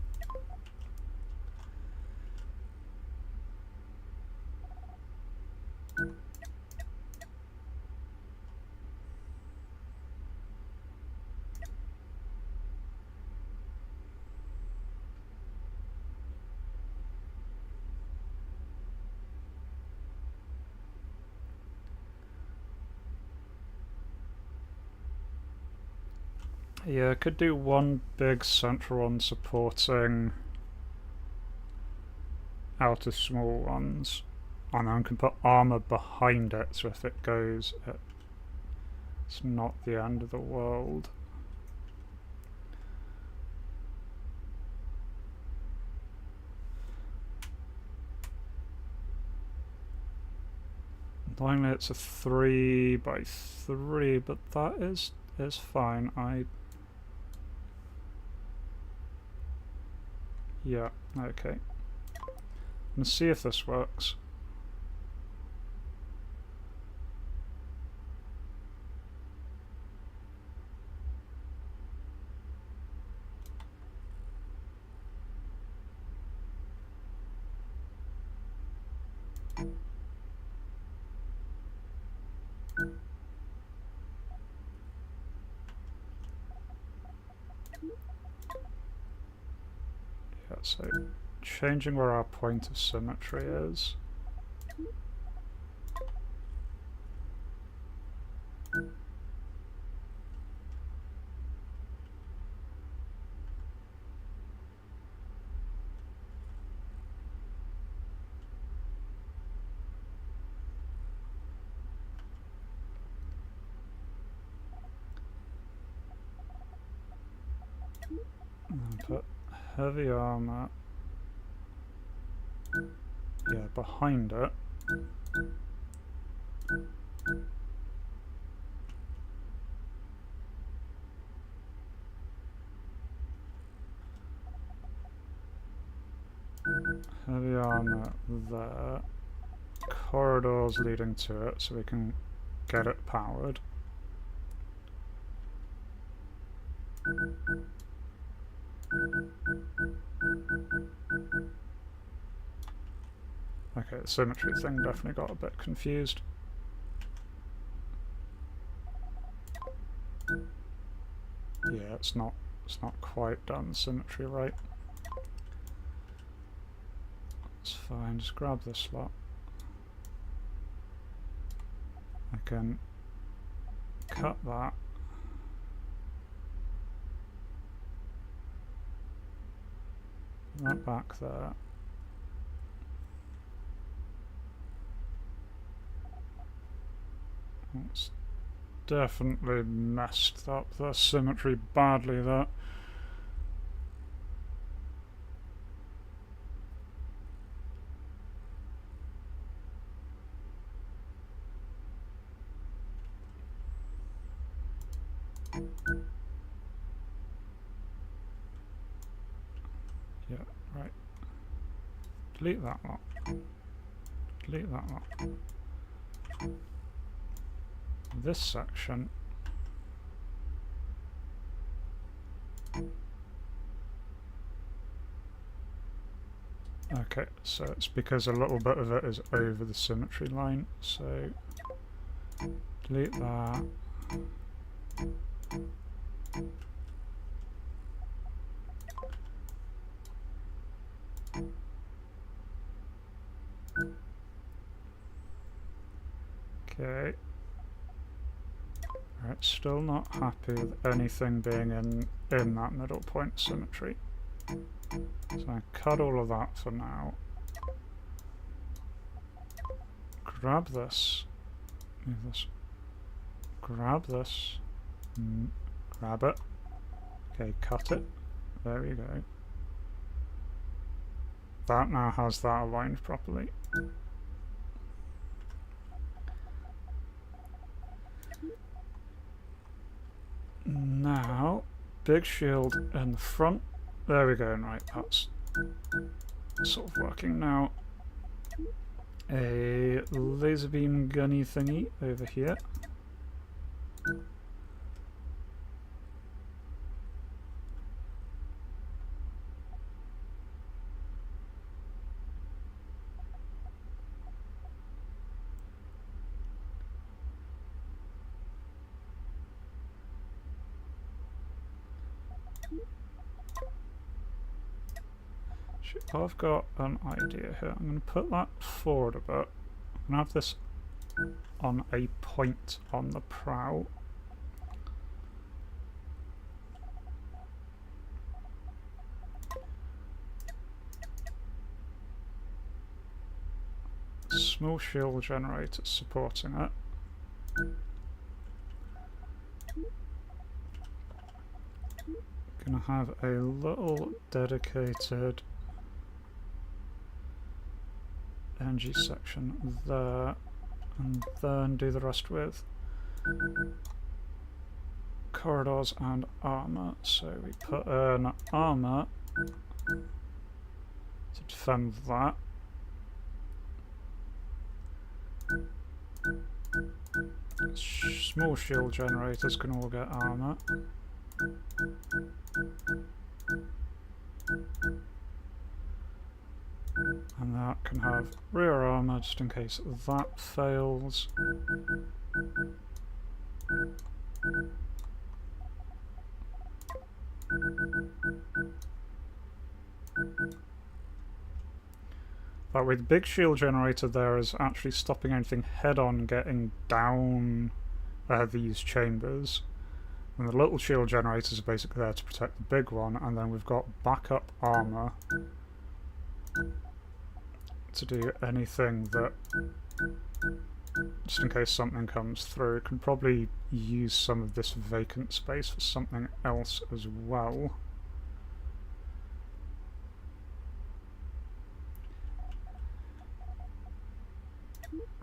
Yeah, could do one big central one supporting outer small ones, and then I can put armor behind it, so if it goes, it's not the end of the world. Finally, it's a 3x3, but that is fine. Yeah, okay. Let's see if this works. Yeah, so changing where our point of symmetry is. And put heavy armor, yeah, behind it. Heavy armor there. Corridors leading to it so we can get it powered. Okay, the symmetry thing definitely got a bit confused. Yeah, it's not quite done symmetry right. It's fine, just grab this slot. I can cut that. That back there. It's definitely messed up the symmetry badly, that. Yeah, right. Delete that lot. Delete that lot. This section. Okay, so it's because a little bit of it is over the symmetry line, so delete that. Okay. Alright, still not happy with anything being in that middle point symmetry. So I cut all of that for now. Grab this. Move this. Grab this. Grab it. Okay, cut it. There we go. That now has that aligned properly. Now, big shield in the front. There we go, and right, that's sort of working now. A laser beam gunny thingy over here. I've got an idea here. I'm going to put that forward a bit. I'm going to have this on a point on the prow. Small shield generator supporting it. Going to have a little dedicated energy section there, and then do the rest with corridors and armor. So we put an armor to defend that. Small shield generators can all get armor. And that can have rear armor just in case that fails. That way the big shield generator there is actually stopping anything head-on getting down these chambers. And the little shield generators are basically there to protect the big one, and then we've got backup armor to do anything that, just in case something comes through. Can probably use some of this vacant space for something else as well.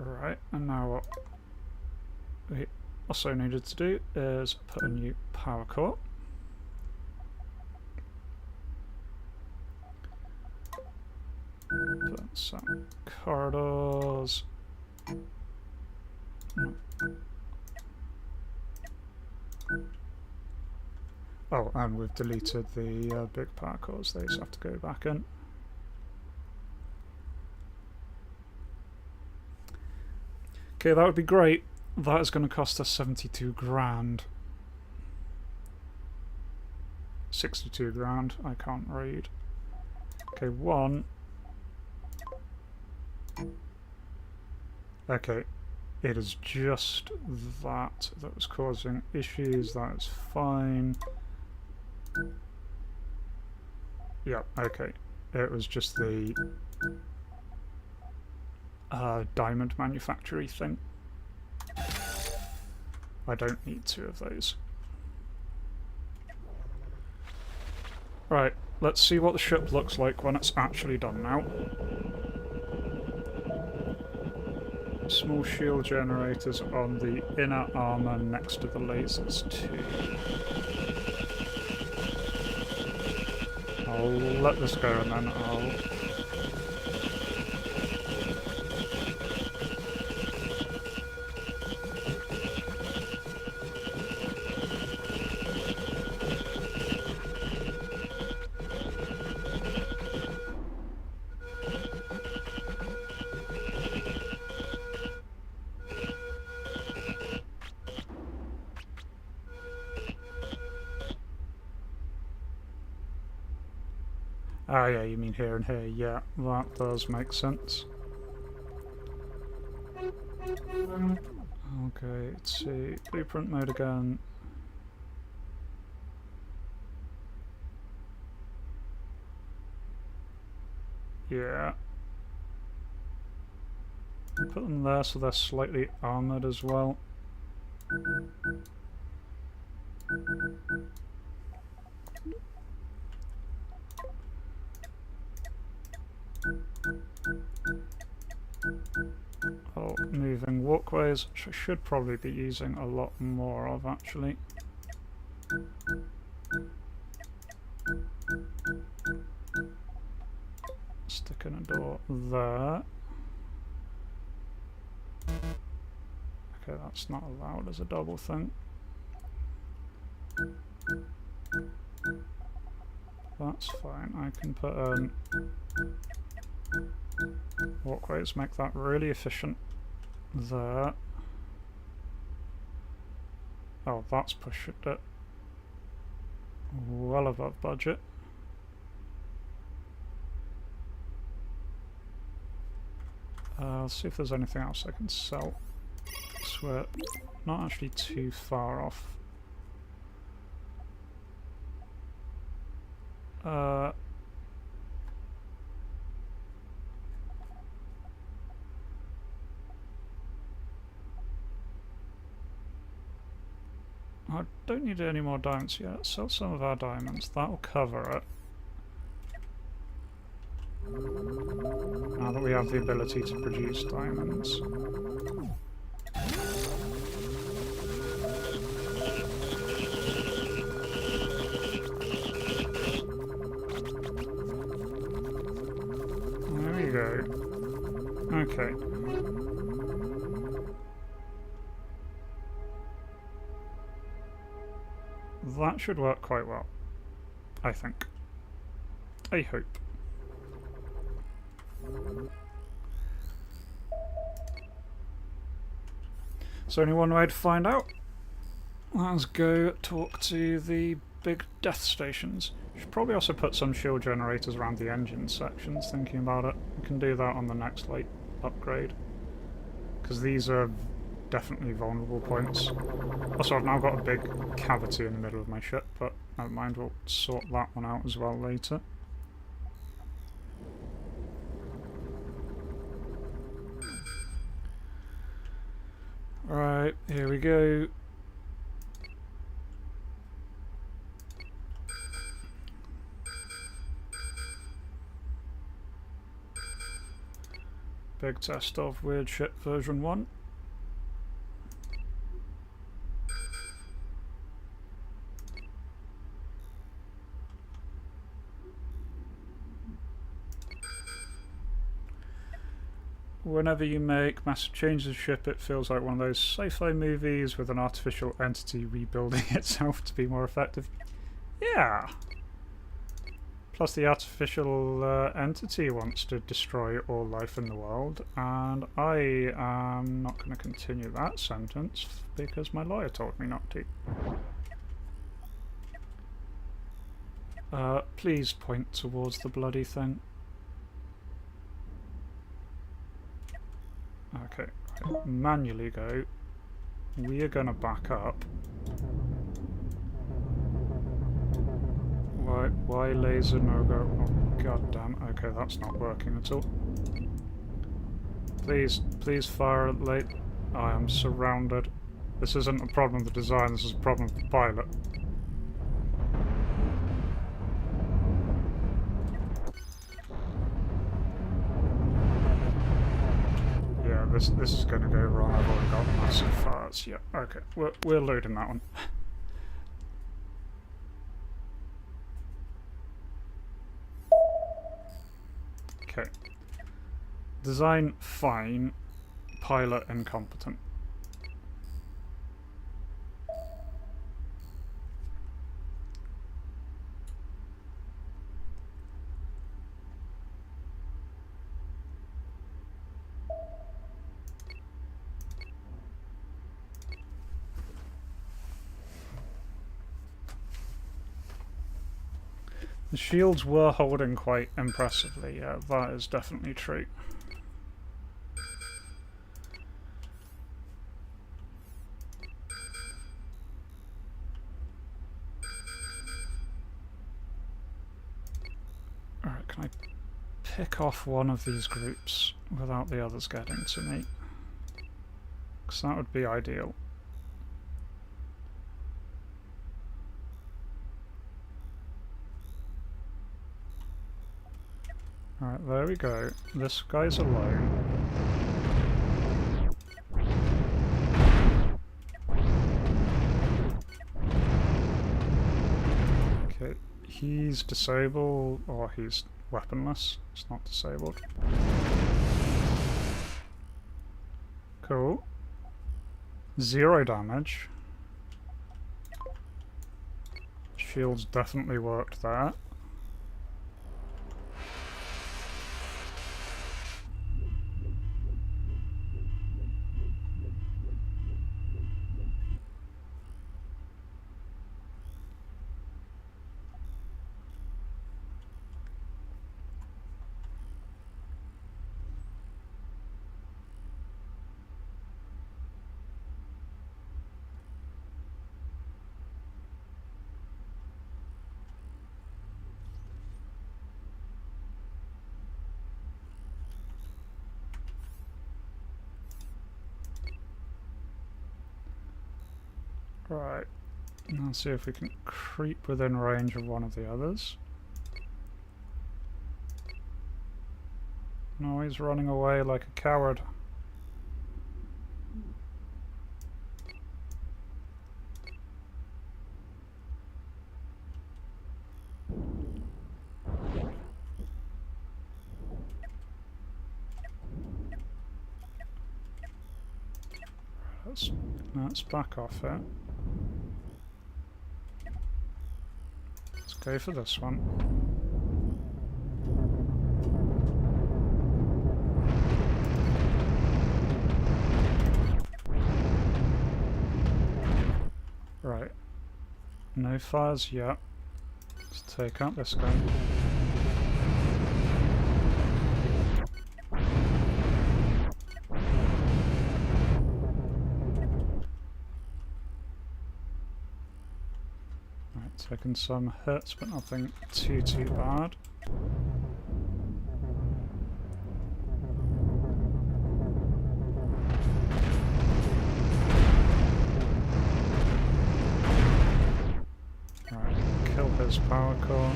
Right, and now what we also needed to do is put a new power core. Put some corridors. Oh, and we've deleted the big power cores. They just have to go back in. Okay, that would be great. That is going to cost us 72 grand. 62 grand. I can't read. Okay, one. Okay, it is just that was causing issues. That is fine. Yeah, okay. It was just the diamond manufacturing thing. I don't need two of those. Right, let's see what the ship looks like when it's actually done now. Small shield generators on the inner armour next to the lasers too. I'll let this go and then I'll... Ah yeah, you mean here and here. Yeah, that does make sense. Okay, let's see. Blueprint mode again. Yeah. Put them there so they're slightly armoured as well. Oh, moving walkways, which I should probably be using a lot more of actually. Stick in a door there. Okay, that's not allowed as a double thing. That's fine, I can put walkways, make that really efficient there. Oh, that's pushed it well above budget. Let's see if there's anything else I can sell. So we're not actually too far off. I don't need any more diamonds yet. Sell some of our diamonds. That'll cover it. Now that we have the ability to produce diamonds. There we go. Okay. That should work quite well, I think. I hope. So only one way to find out. Let's go talk to the big death stations. Should probably also put some shield generators around the engine sections, thinking about it. We can do that on the next like upgrade. Because these are definitely vulnerable points. Also, I've now got a big cavity in the middle of my ship, but never mind, we'll sort that one out as well later. Right, here we go. Big test of Weird Shit version 1. Whenever you make massive changes to ship, it feels like one of those sci-fi movies with an artificial entity rebuilding itself to be more effective. Yeah. Plus the artificial entity wants to destroy all life in the world, and I am not going to continue that sentence because my lawyer told me not to. Please point towards the bloody thing. Okay, right. Manually go. We are going to back up. Why laser no go? Oh god damn. Okay, that's not working at all. Please fire it late. I am surrounded. This isn't a problem of the design, this is a problem of the pilot. Yeah, this is going to go wrong. I've already got massive fires. Yeah, okay, we're loading that one. Okay. Design fine, pilot incompetent. The shields were holding quite impressively, yeah, that is definitely true. Alright, can I pick off one of these groups without the others getting to me? Because that would be ideal. Alright, there we go. This guy's alone. Okay, he's disabled, or he's weaponless. It's not disabled. Cool. 0 damage. Shields definitely worked there. Right, let's see if we can creep within range of one of the others. No, he's running away like a coward. Let's back off it. Let's go for this one. Right. No fires yet. Let's take out this guy. Taking some hits, but nothing too bad. Right, kill his power core.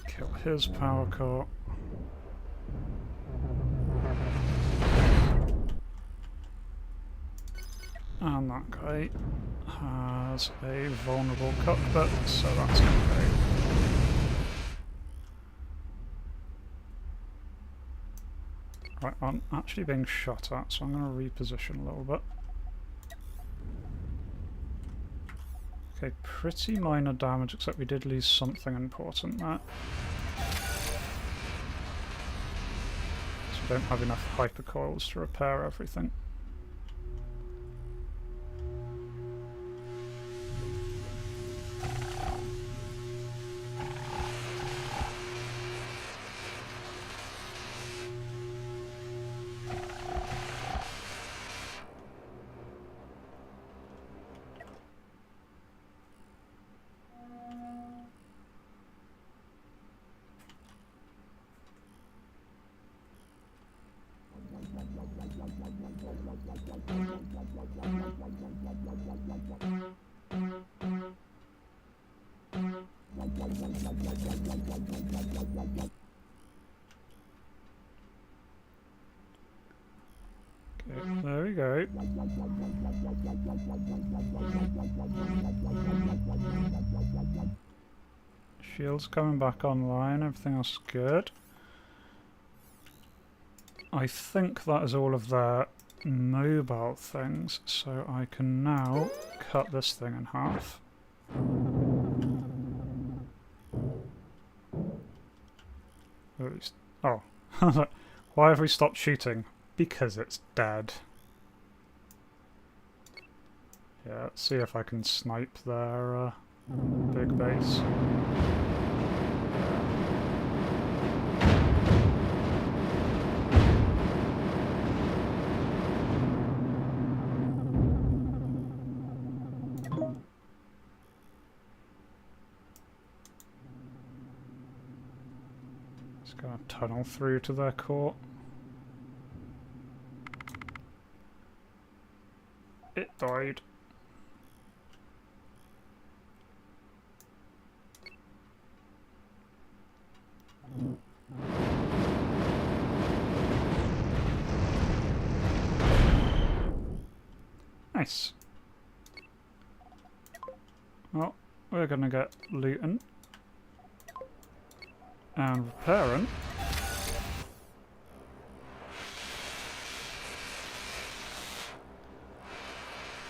Kill his power core. And that guy has a vulnerable cockpit, so that's okay. Right, I'm actually being shot at, so I'm going to reposition a little bit. Okay, pretty minor damage, except we did lose something important there. So we don't have enough hypercoils to repair everything. Okay, there we go. Shield's coming back online, everything else is good. I think that is all of their mobile things, so I can now cut this thing in half. Oh, why have we stopped shooting? Because it's dead. Yeah, let's see if I can snipe their big base. Just gonna tunnel through to their core. It died. Nice. Well, we're gonna get looting and repairing.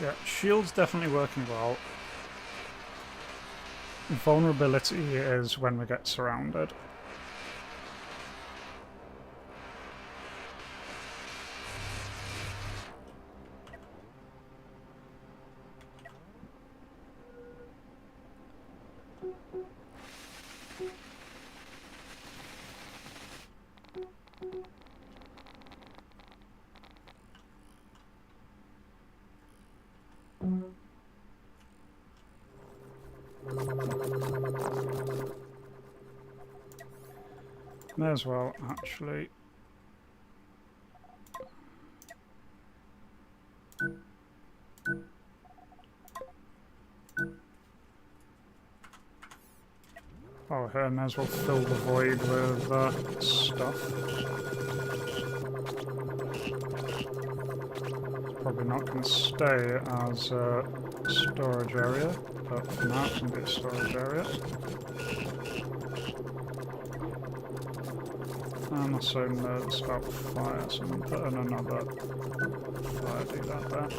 Yeah, shield's definitely working well. Vulnerability is when we get surrounded. May as well, actually. Oh, here, may as well fill the void with stuff. Probably not going to stay as a storage area, but for now it can be a storage area. I'm also nervous about fire, so I'm going to put in another fire, do that there.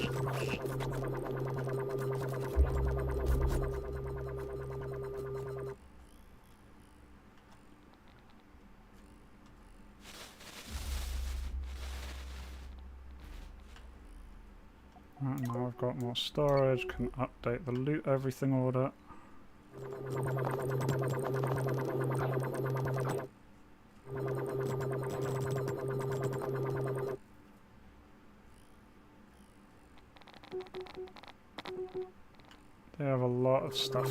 Right, now I've got more storage, can update the loot everything order. They have a lot of stuff.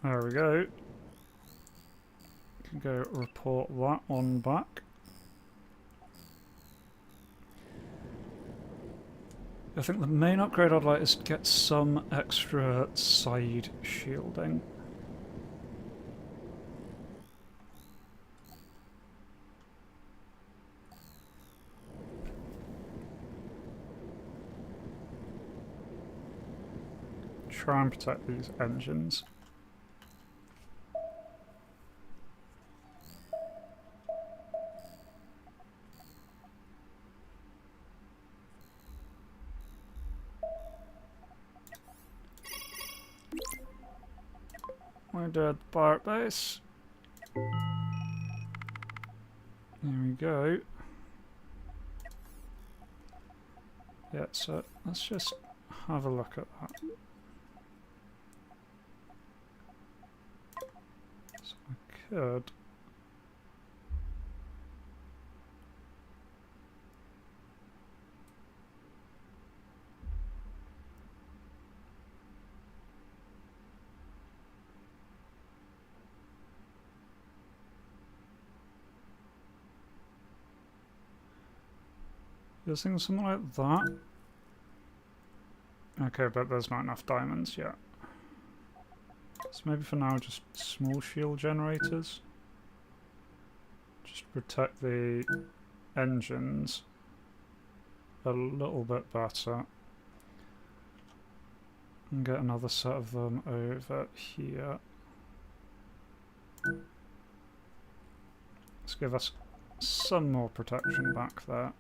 There we go. can go report that one back. I think the main upgrade I'd like is to get some extra side shielding. Try and protect these engines. We did the pirate base. There we go. Yeah, so let's just have a look at that. So I could... using something like that. Okay, but there's not enough diamonds yet. So maybe for now just small shield generators. Just protect the engines a little bit better. And get another set of them over here. Let's give us some more protection back there.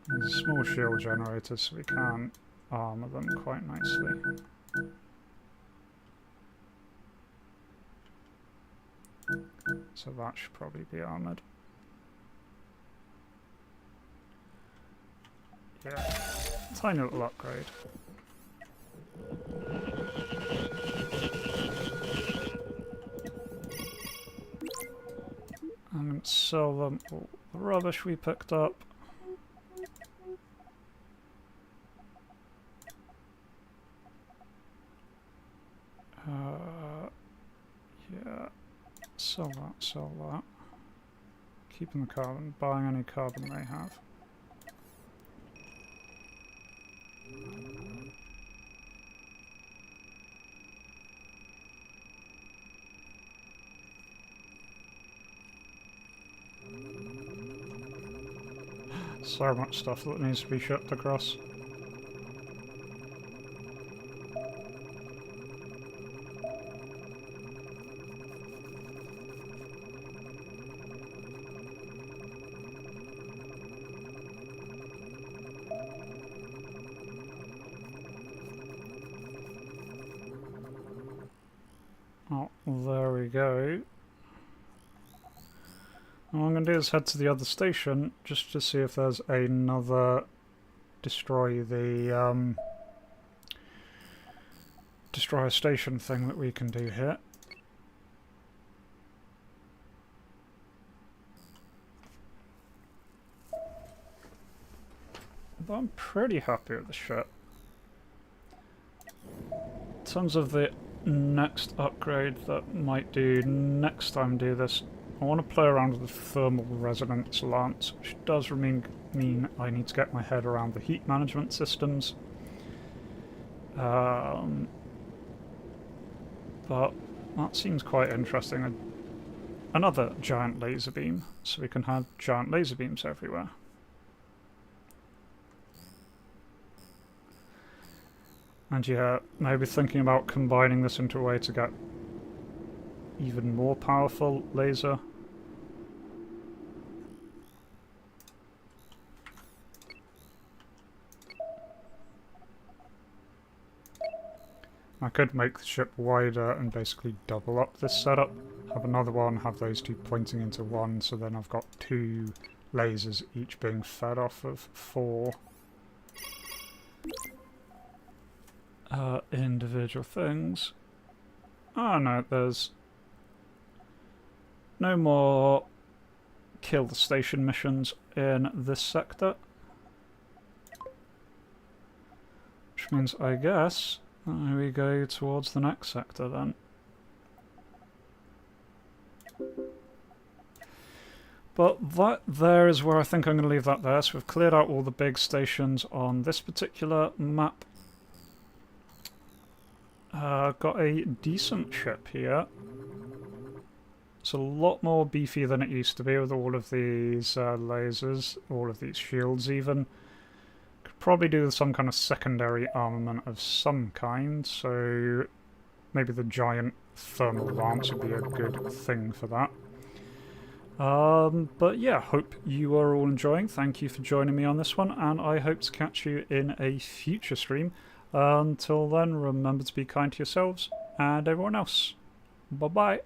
There's a small shield generator so we can armour them quite nicely. So that should probably be armoured. Yeah, tiny little upgrade. I'm going to sell them all the rubbish we picked up. Yeah, sell that, sell that. Keeping the carbon, buying any carbon they have. So much stuff that needs to be shipped across. Oh, there we go. What I'm going to do is head to the other station just to see if there's another destroy a station thing that we can do here. But I'm pretty happy with the ship. In terms of the next upgrade that might do next time do this, I want to play around with the thermal resonance lance, which does mean I need to get my head around the heat management systems. But that seems quite interesting. Another giant laser beam, so we can have giant laser beams everywhere. And yeah, maybe thinking about combining this into a way to get even more powerful laser. I could make the ship wider and basically double up this setup. Have another one, have those two pointing into one, so then I've got two lasers each being fed off of four individual things. Oh no, there's no more kill the station missions in this sector. Which means, I guess, we go towards the next sector then. But that there is where I think I'm going to leave that there. So we've cleared out all the big stations on this particular map. Got a decent ship here. It's a lot more beefy than it used to be with all of these lasers, all of these shields even. Could probably do with some kind of secondary armament of some kind, so maybe the giant thermal lance would be a good thing for that. But yeah, hope you are all enjoying. Thank you for joining me on this one, and I hope to catch you in a future stream. Until then, remember to be kind to yourselves and everyone else. Bye-bye.